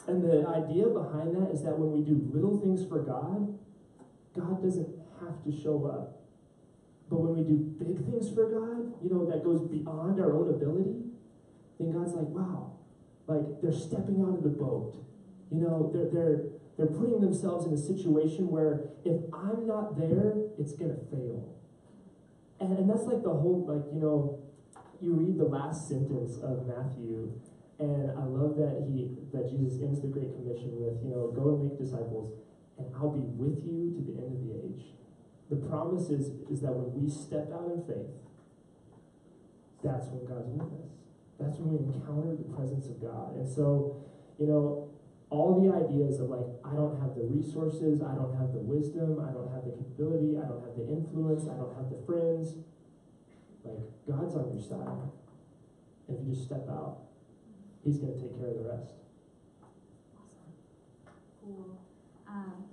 And the idea behind that is that when we do little things for God, God doesn't have to show up. But when we do big things for God, that goes beyond our own ability, then God's like, wow, like they're stepping out of the boat. They're putting themselves in a situation where if I'm not there, it's going to fail. And that's like the whole, you read the last sentence of Matthew, and I love that Jesus ends the Great Commission with, go and make disciples, and I'll be with you to the end of the age. The promise is that when we step out in faith, that's when God's with us. That's when we encounter the presence of God. And so, all the ideas of I don't have the resources, I don't have the wisdom, I don't have the capability, I don't have the influence, I don't have the friends. God's on your side. And if you just step out, He's going to take care of the rest. Awesome. Cool.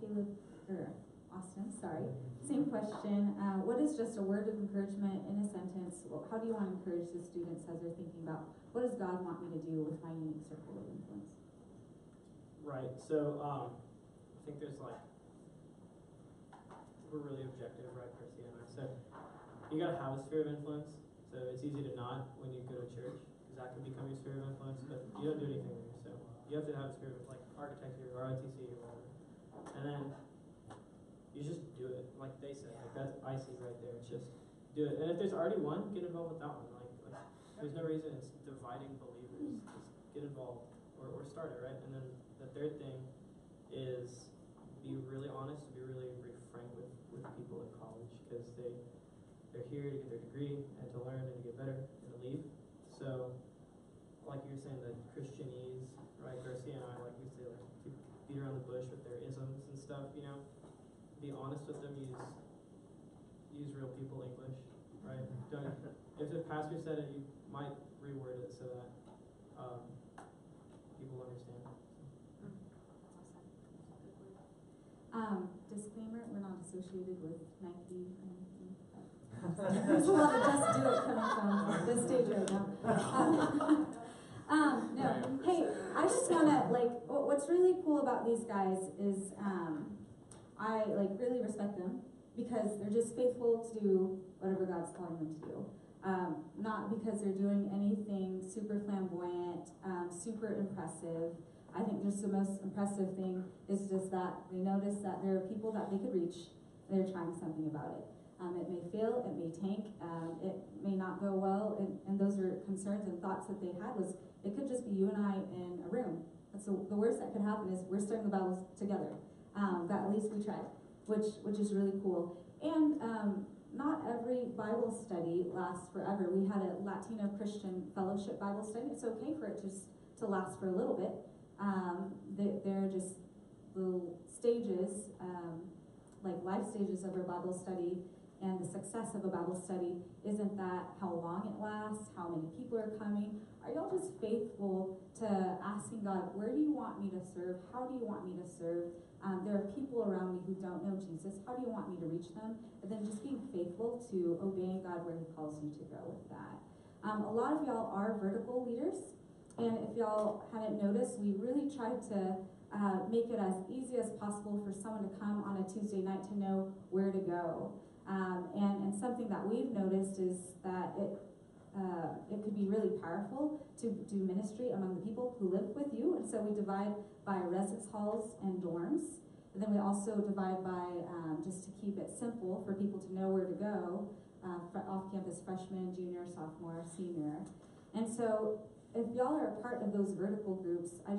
Caleb, or Austin, sorry. Same question. What is just a word of encouragement in a sentence? How do you want to encourage the students as they're thinking about what does God want me to do with my unique circle of influence? Right. So I think there's we're really objective, right, Percy and I. So you gotta have a sphere of influence. So it's easy to not when you go to church, because that can become your sphere of influence. But you don't do anything there. So you have to have a sphere of architecture or ROTC or whatever. And then you just do it, like they said. That's icy right there. It's just do it. And if there's already one, get involved with that one. There's no reason it's dividing believers. Just get involved or start it, right? And then the third thing is be really honest, be really frank with people at college, because they're here to get their degree and to learn and to get better and to leave. So, like you were saying, the Christianese, right? Garcia and I, we say, beat around the bush with their isms and stuff, Be honest with them, use real people English, right? If the pastor said it, you might reword it so that people understand. Disclaimer, we're not associated with Nike or anything. There's a lot of just do it coming from this stage right now. No. Hey, I just want to, what's really cool about these guys is I, really respect them because they're just faithful to do whatever God's calling them to do. Not because they're doing anything super flamboyant, super impressive. I think just the most impressive thing is just that they notice that there are people that they could reach, and they're trying something about it. It may fail, it may tank, it may not go well, and those are concerns and thoughts that they had was, it could just be you and I in a room. That's the worst that could happen is we're starting the battles together. But at least we tried, which is really cool. And not every Bible study lasts forever. We had a Latino Christian Fellowship Bible study. It's okay for it just to last for a little bit. There are just little stages, life stages of a Bible study, and the success of a Bible study isn't that how long it lasts, how many people are coming. Are y'all just faithful to asking God, where do you want me to serve? How do you want me to serve? There are people around me who don't know Jesus. How do you want me to reach them? And then just being faithful to obeying God where He calls you to go with that. A lot of y'all are vertical leaders. And if y'all haven't noticed, we really tried to make it as easy as possible for someone to come on a Tuesday night to know where to go. And something that we've noticed is that it could be really powerful to do ministry among the people who live with you. And so we divide by residence halls and dorms. And then we also divide by, just to keep it simple for people to know where to go, off-campus freshman, junior, sophomore, senior. And so if y'all are a part of those vertical groups, I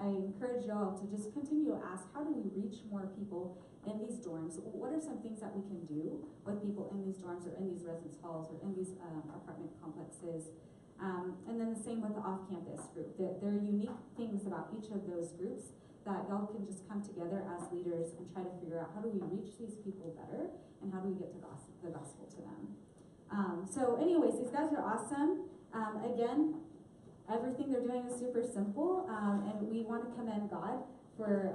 encourage y'all to just continue to ask, how do we reach more people in these dorms? What are some things that we can do with people in these dorms or in these residence halls or in these apartment complexes? And then the same with the off-campus group. There are unique things about each of those groups that y'all can just come together as leaders and try to figure out how do we reach these people better and how do we get to the gospel to them. So anyways, these guys are awesome. Again, everything they're doing is super simple, and we want to commend God for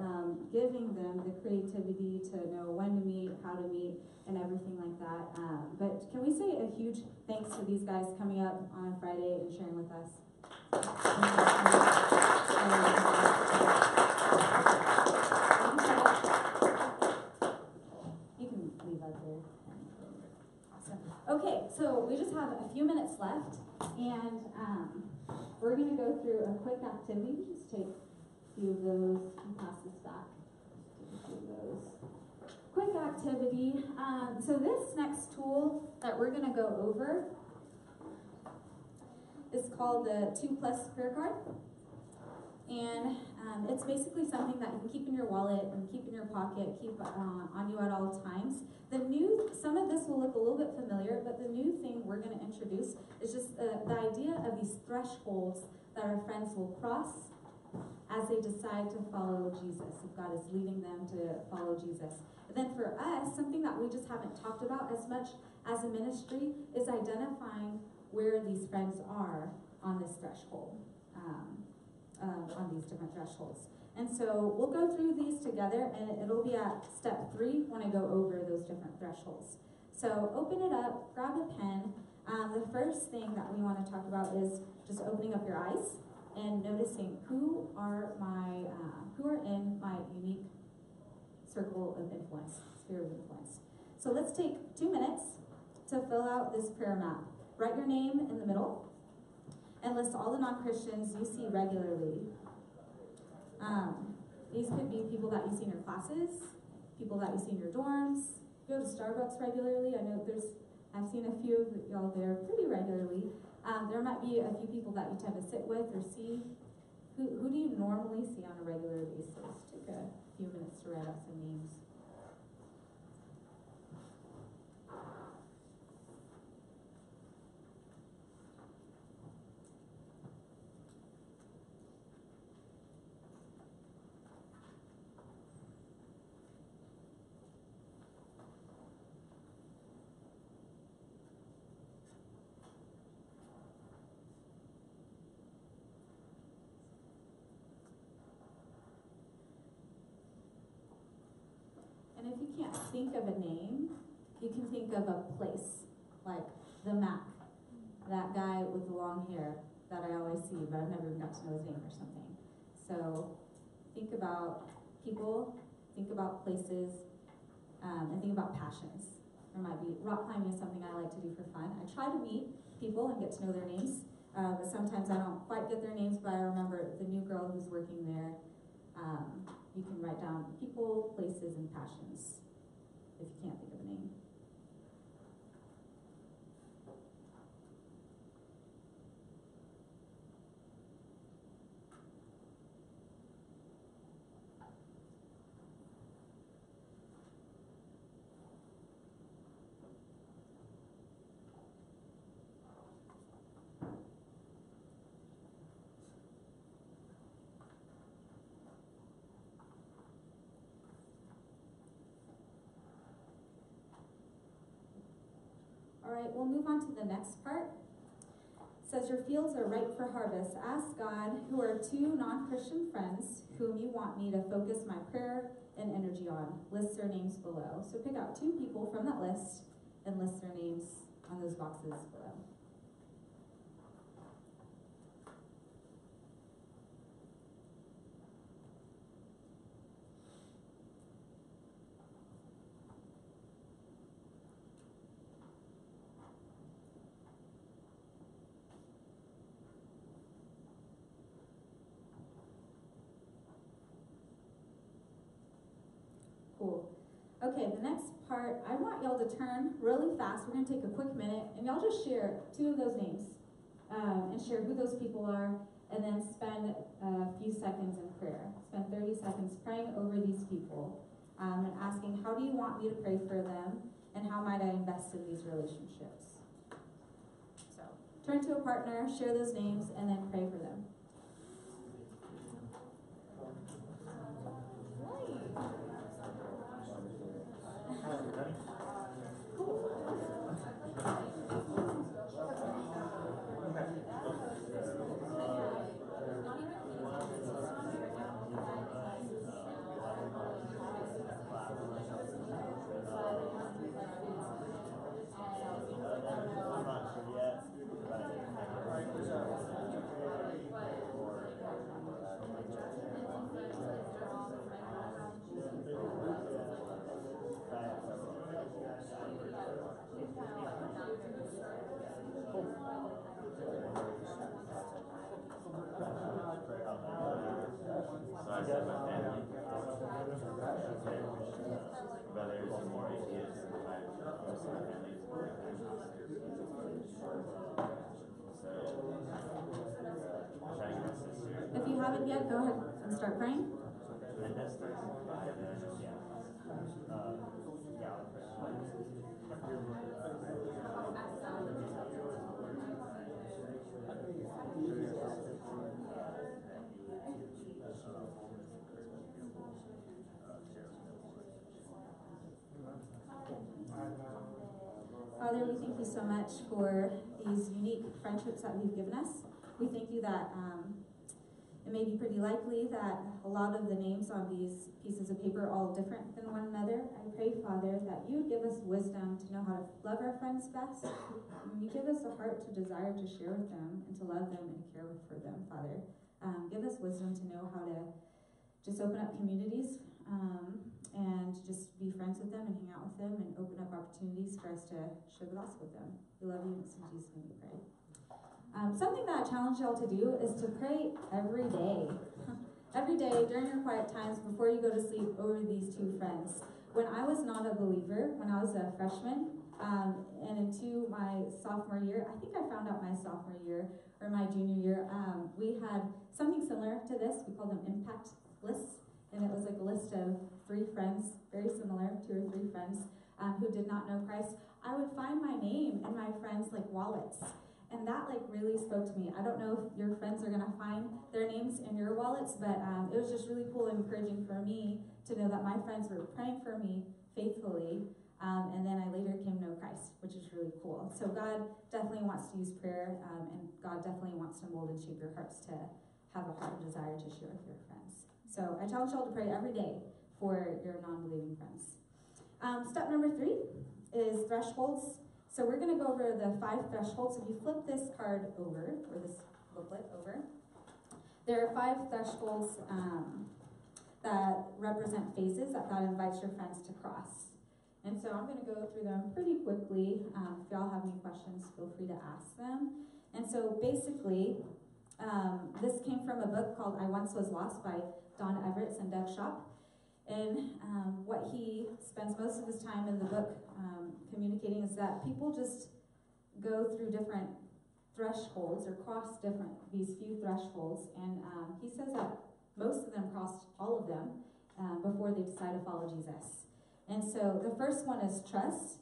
giving them the creativity to know when to meet, how to meet, and everything like that. But can we say a huge thanks to these guys coming up on a Friday and sharing with us? through a quick activity. Just take a few of those and pass this back. Take a few of those. Quick activity. So this next tool that we're going to go over is called the 2+ prayer card. And it's basically something that you can keep in your wallet and keep in your pocket, keep on you at all times. Some of this will look a little bit familiar, but the new thing we're going to introduce is just the idea of these thresholds that our friends will cross as they decide to follow Jesus, if God is leading them to follow Jesus. And then for us, something that we just haven't talked about as much as a ministry is identifying where these friends are on this threshold, on these different thresholds. And so we'll go through these together, and it'll be at step 3 when I go over those different thresholds. So open it up, grab a pen. The first thing that we want to talk about is just opening up your eyes and noticing who are in my unique circle of influence, sphere of influence. So let's take 2 minutes to fill out this prayer map. Write your name in the middle and list all the non-Christians you see regularly. These could be people that you see in your classes, people that you see in your dorms. Go to Starbucks regularly. I know I've seen a few of y'all there pretty regularly. There might be a few people that you tend to sit with or see. Who do you normally see on a regular basis? Take a few minutes to write out some names. And if you can't think of a name, you can think of a place, like the Mac, that guy with the long hair that I always see, but I've never even got to know his name or something. So think about people, think about places, and think about passions. There might be rock climbing is something I like to do for fun. I try to meet people and get to know their names, but sometimes I don't quite get their names, but I remember the new girl who's working there. You can write down people, places, and passions if you can't think of a name. All right, we'll move on to the next part. It says, your fields are ripe for harvest. Ask God, who are 2 non-Christian friends whom you want me to focus my prayer and energy on. List their names below. So pick out 2 people from that list and list their names on those boxes below. Cool. Okay, the next part, I want y'all to turn really fast. We're going to take a quick minute, and y'all just share 2 of those names and share who those people are, and then spend a few seconds in prayer. Spend 30 seconds praying over these people and asking, how do you want me to pray for them, and how might I invest in these relationships? So turn to a partner, share those names, and then pray for them. myself, my family, brothers and more kids, my most of my family is more so trying to get my sister. If you haven't yet, go ahead and start praying. And that's the Father, we thank you so much for these unique friendships that you've given us. We thank you that it may be pretty likely that a lot of the names on these pieces of paper are all different than one another. I pray, Father, that you would give us wisdom to know how to love our friends best. And you give us a heart to desire to share with them and to love them and care for them, Father. Give us wisdom to know how to just open up communities and just be friends with them and hang out with them and open up opportunities for us to share the gospel with them. We love you, and it's in Jesus' name we pray. Something that I challenge y'all to do is to pray every day. Every day during your quiet times before you go to sleep over these two friends. When I was not a believer, when I was a freshman, and into my sophomore year, I think I found out my sophomore year or my junior year, we had something similar to this. We called them impact lists. And it was like a list of 3 friends, very similar, 2 or 3 friends, who did not know Christ. I would find my name in my friends' like wallets. And that like really spoke to me. I don't know if your friends are gonna find their names in your wallets, but it was just really cool and encouraging for me to know that my friends were praying for me faithfully. And then I later came to know Christ, which is really cool. So God definitely wants to use prayer, and God definitely wants to mold and shape your hearts to have a heart and desire to share with your friends. So I challenge y'all to pray every day for your non-believing friends. Step number 3 is thresholds. So we're going to go over the 5 thresholds. If you flip this card over, or this booklet over, there are 5 thresholds that represent phases that God invites your friends to cross. And so I'm going to go through them pretty quickly. If y'all have any questions, feel free to ask them. And so basically, this came from a book called I Once Was Lost by Don Everett and Doug Shop. And what he spends most of his time in the book communicating is that people just go through different thresholds or cross these few thresholds. And he says that most of them crossed all of them before they decide to follow Jesus. And so the first one is trust.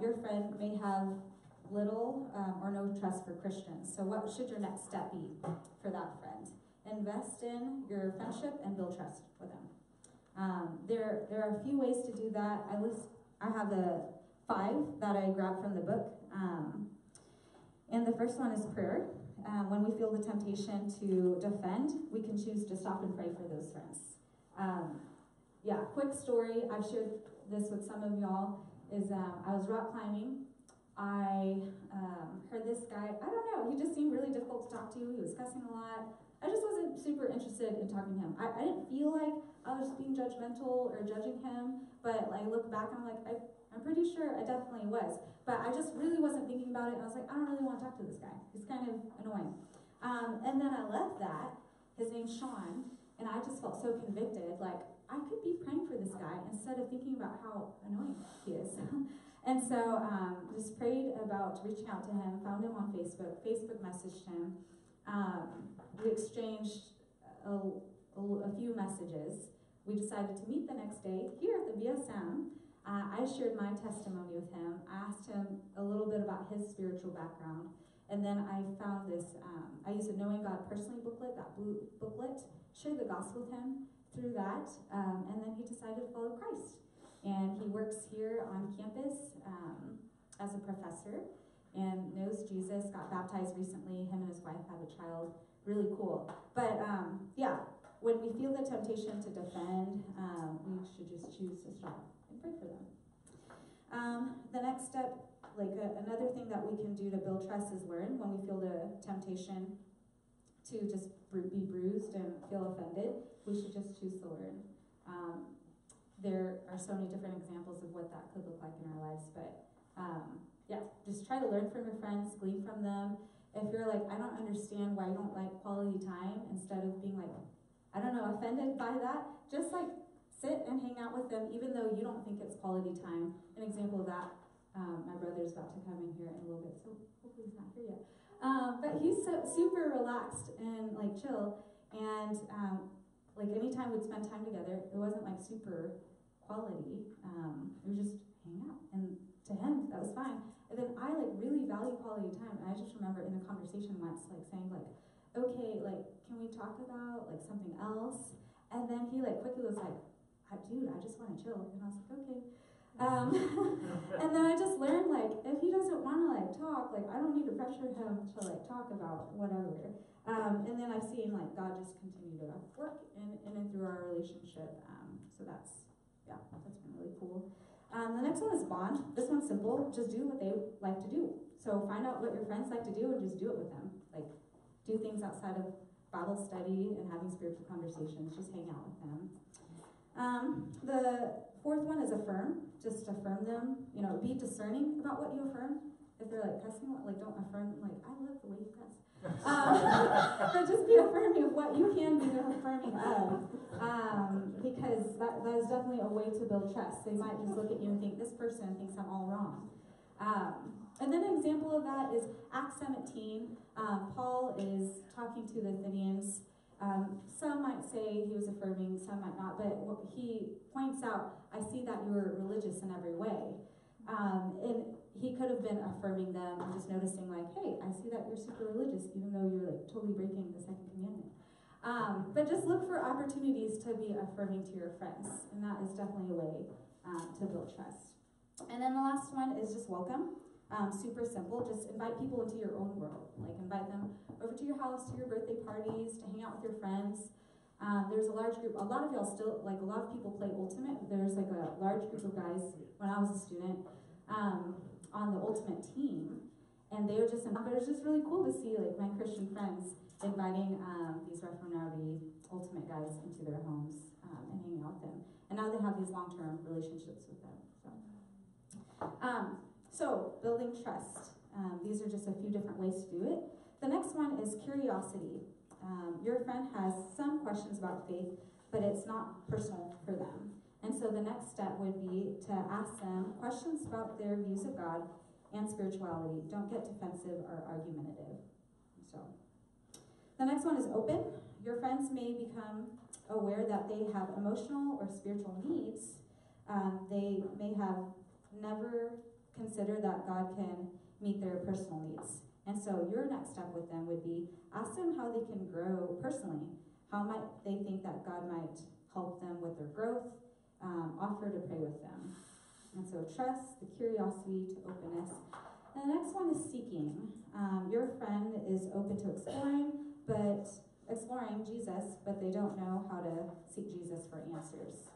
Your friend may have little or no trust for Christians. So what should your next step be for that friend? Invest in your friendship and build trust for them. There are a few ways to do that. I have 5 that I grabbed from the book. And the first one is prayer. When we feel the temptation to defend, we can choose to stop and pray for those friends. Quick story. I've shared this with some of y'all. I was rock climbing. I heard this guy. I don't know. He just seemed really difficult to talk to. He was cussing a lot. I just wasn't super interested in talking to him. I didn't feel like I was being judgmental or judging him, but I look back and I'm like, I'm pretty sure I definitely was. But I just really wasn't thinking about it, and I was like, I don't really want to talk to this guy. He's kind of annoying. And then I left that. His name's Sean, and I just felt so convicted, like I could be praying for this guy instead of thinking about how annoying he is. And so just prayed about reaching out to him, found him on Facebook messaged him. We exchanged a few messages. We decided to meet the next day here at the BSM. I shared my testimony with him. I asked him a little bit about his spiritual background. And then I found this, I used a Knowing God Personally booklet, that blue booklet, shared the gospel with him through that. And then he decided to follow Christ. And he works here on campus as a professor and knows Jesus, got baptized recently. Him and his wife have a child. Really cool. But when we feel the temptation to defend, we should just choose to stop and pray for them. The next step, another thing that we can do to build trust is learn. When we feel the temptation to just be bruised and feel offended, we should just choose to learn. There are so many different examples of what that could look like in our lives, but just try to learn from your friends, glean from them. If you're like, I don't understand why you don't like quality time, instead of being like, I don't know, offended by that, just like sit and hang out with them even though you don't think it's quality time. An example of that, my brother's about to come in here in a little bit, so hopefully he's not here yet. But he's super relaxed and like chill, and like anytime we'd spend time together, it wasn't like super quality. We would just hang out, and to him that was fine. And then I like really value quality time, and I just remember in a conversation once like saying like, okay, like can we talk about like something else? And then he like quickly was like, dude, I just want to chill. And I was like, okay. And then I just learned like if he doesn't want to like talk, like I don't need to pressure him to like talk about whatever. And then I've seen like God just continue to work in and through our relationship. So that's been really cool. The next one is bond. This one's simple. Just do what they like to do. So find out what your friends like to do and just do it with them. Like do things outside of Bible study and having spiritual conversations. Just hang out with them. The fourth one is affirm. Just affirm them. You know, be discerning about what you affirm. If they're like cussing, like don't affirm. Like I love the way you cuss. But just be affirming of what you can be affirming of, because that is definitely a way to build trust. They might just look at you and think this person thinks I'm all wrong. And then an example of that is Acts 17. Paul is talking to the Athenians. Some might say he was affirming, some might not, but he points out, I see that you're religious in every way. And he could have been affirming them and just noticing like, hey, I see that you're super religious, even though you're like totally breaking the second commandment. But just look for opportunities to be affirming to your friends, and that is definitely a way to build trust. And then the last one is just welcome. Super simple. Just invite people into your own world. Like invite them over to your house, to your birthday parties, to hang out with your friends. There's a large group. A lot of y'all still, like a lot of people play Ultimate. There's like a large group of guys when I was a student on the Ultimate team, and they were just. But it was just really cool to see like my Christian friends inviting these Reformati Ultimate guys into their homes and hanging out with them. And now they have these long-term relationships with them. So building trust. These are just a few different ways to do it. The next one is curiosity. Your friend has some questions about faith, but it's not personal for them. And so the next step would be to ask them questions about their views of God and spirituality. Don't get defensive or argumentative. So the next one is open. Your friends may become aware that they have emotional or spiritual needs. They may have never considered that God can meet their personal needs. And so your next step with them would be ask them how they can grow personally. How might they think that God might help them with their growth? Offer to pray with them. And so trust, the curiosity to openness. And the next one is seeking. Your friend is open to exploring Jesus, but they don't know how to seek Jesus for answers.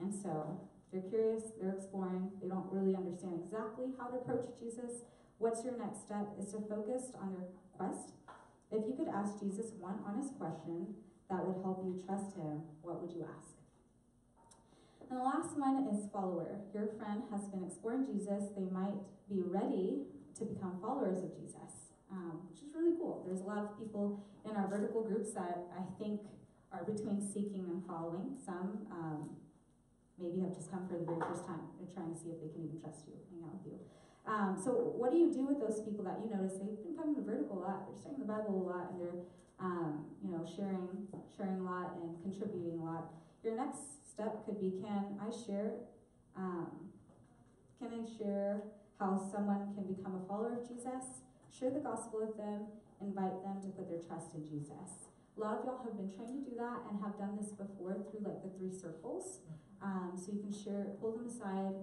And so if you're curious, they're exploring, they don't really understand exactly how to approach Jesus. What's your next step is to focus on their quest. If you could ask Jesus one honest question that would help you trust him, what would you ask? And the last one is follower. Your friend has been exploring Jesus. They might be ready to become followers of Jesus, which is really cool. There's a lot of people in our vertical groups that I think are between seeking and following. Some maybe have just come for the very first time. They're trying to see if they can even trust you, hang out with you. So what do you do with those people that you notice they've been coming to vertical a lot, they're studying the Bible a lot, and they're sharing a lot and contributing a lot? Your next step could be, can I share how someone can become a follower of Jesus? Share the gospel with them, invite them to put their trust in Jesus. A lot of y'all have been trained to do that and have done this before through like the 3 circles. So you can pull them aside,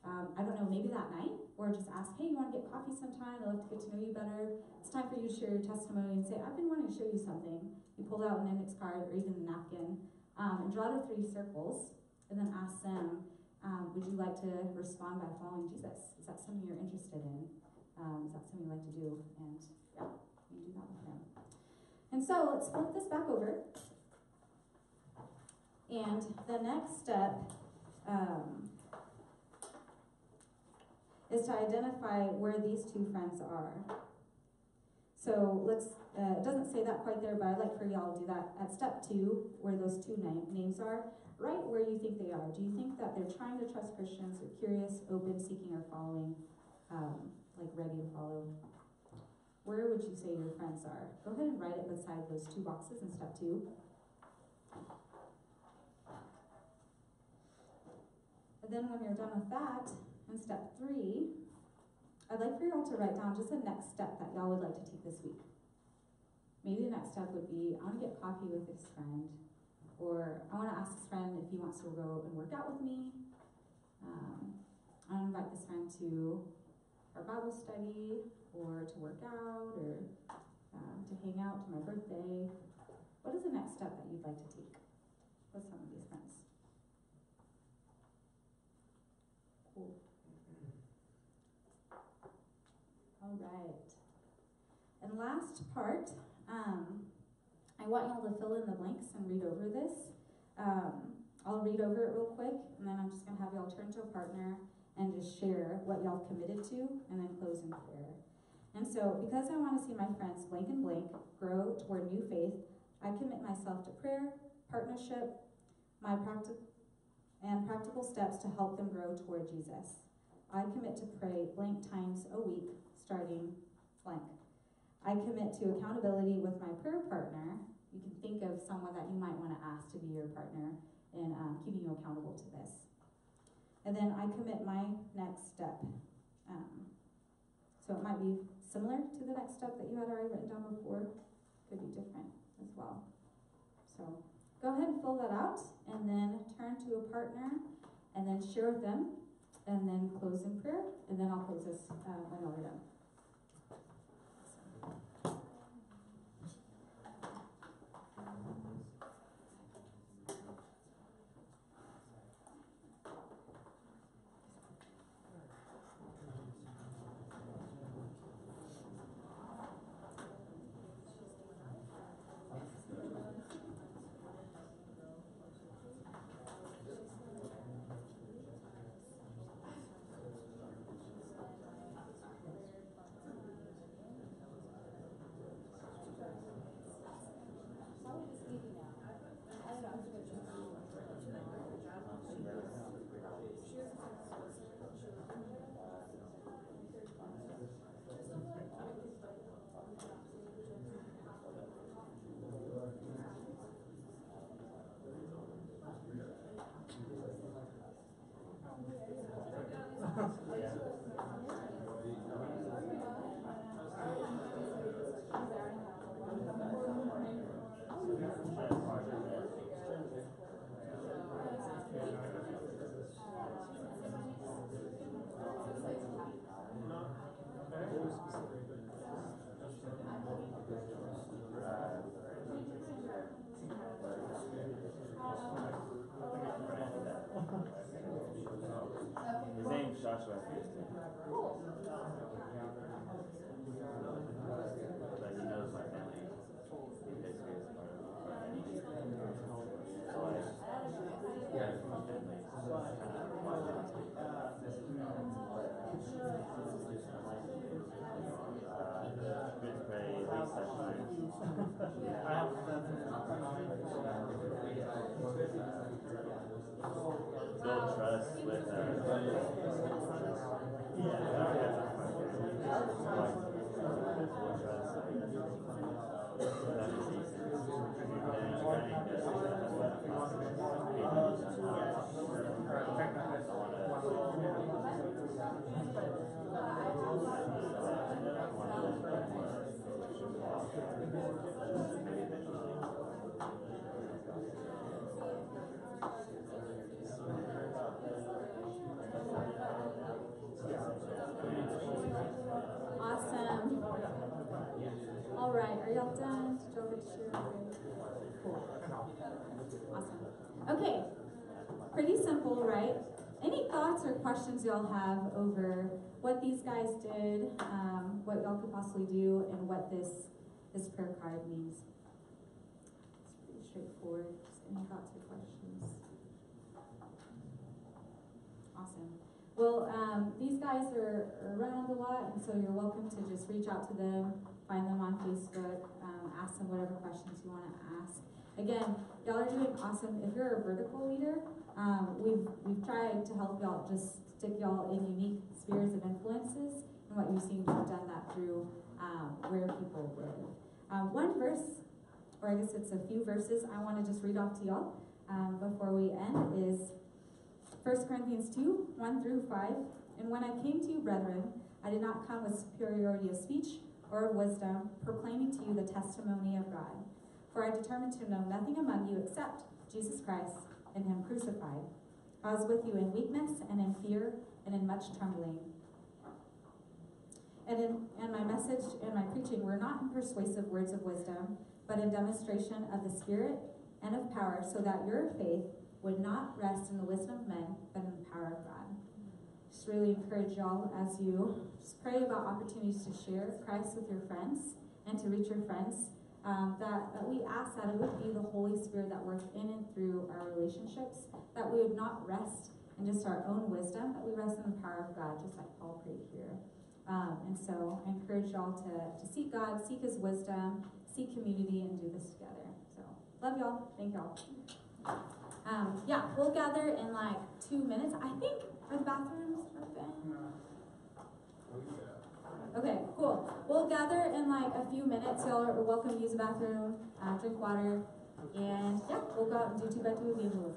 I don't know, maybe that night, or just ask, hey, you want to get coffee sometime? I'd love to get to know you better. It's time for you to share your testimony and say, I've been wanting to show you something. You pull out an index card or even a napkin and draw the 3 circles and then ask them, would you like to respond by following Jesus? Is that something you're interested in? Is that something you like to do? And yeah, you do that with them. And so let's flip this back over. And the next step is to identify where these 2 friends are. So let's it doesn't say that quite there, but I'd like for y'all to do that at step 2, where those two names are, right where you think they are. Do you think that they're trying to trust Christians, or curious, open, seeking, or following, like ready to follow? Where would you say your friends are? Go ahead and write it beside those 2 boxes in step 2. And then when you're done with that, in step 3, I'd like for y'all to write down just a next step that y'all would like to take this week. Maybe the next step would be, I want to get coffee with this friend, or I want to ask this friend if he wants to go and work out with me. I want to invite this friend to our Bible study, or to work out, or to hang out to my birthday. What is the next step that you'd like to take with some of these friends? Cool. All right. And last part, I want y'all to fill in the blanks and read over this. I'll read over it real quick, and then I'm just going to have y'all turn to a partner and just share what y'all committed to, and then close in prayer. And so, because I want to see my friends blank and blank grow toward new faith, I commit myself to prayer, partnership, my practical steps to help them grow toward Jesus. I commit to pray blank times a week, starting blank. I commit to accountability with my prayer partner. You can think of someone that you might want to ask to be your partner in keeping you accountable to this. And then I commit my next step. So it might be similar to the next step that you had already written down before. Could be different as well. So go ahead and fill that out, and then turn to a partner, and then share with them, and then close in prayer, and then I'll close this when y'all are done. His name's Joshua. But he knows my family. He basically is part of our family. So yeah, my family is kind of good to pray at least 7 times. Build trust with Awesome. All right, are y'all done? Did y'all get to share? Cool. Awesome. Okay, pretty simple, right? Any thoughts or questions y'all have over what these guys did, what y'all could possibly do, and what this prayer card means? It's pretty straightforward. Just any thoughts or questions? Awesome. Well, these guys are around a lot, and so you're welcome to just reach out to them find them on Facebook, ask them whatever questions you want to ask. Again, y'all are doing awesome. If you're a vertical leader, we've tried to help y'all just stick y'all in unique spheres of influences, and what you've seen, we've done that through where people live. One verse, or I guess it's a few verses, I want to just read off to y'all before we end is 1 Corinthians 2, 1 through 5. And when I came to you, brethren, I did not come with superiority of speech or of wisdom, proclaiming to you the testimony of God. For I determined to know nothing among you except Jesus Christ and him crucified. I was with you in weakness and in fear and in much trembling. And my message and my preaching were not in persuasive words of wisdom, but in demonstration of the Spirit and of power, so that your faith would not rest in the wisdom of men, but in the power of God. Just really encourage y'all as you just pray about opportunities to share Christ with your friends and to reach your friends, that we ask that it would be the Holy Spirit that works in and through our relationships, that we would not rest in just our own wisdom, but we rest in the power of God, just like Paul prayed here. And so I encourage y'all to seek God, seek his wisdom, seek community, and do this together. So love y'all. Thank y'all. Yeah, we'll gather in like 2 minutes. I think, are the bathrooms open? Okay, cool. We'll gather in like a few minutes. Y'all are welcome to use the bathroom, drink water, and yeah, we'll go out and do 2x2 evangelism.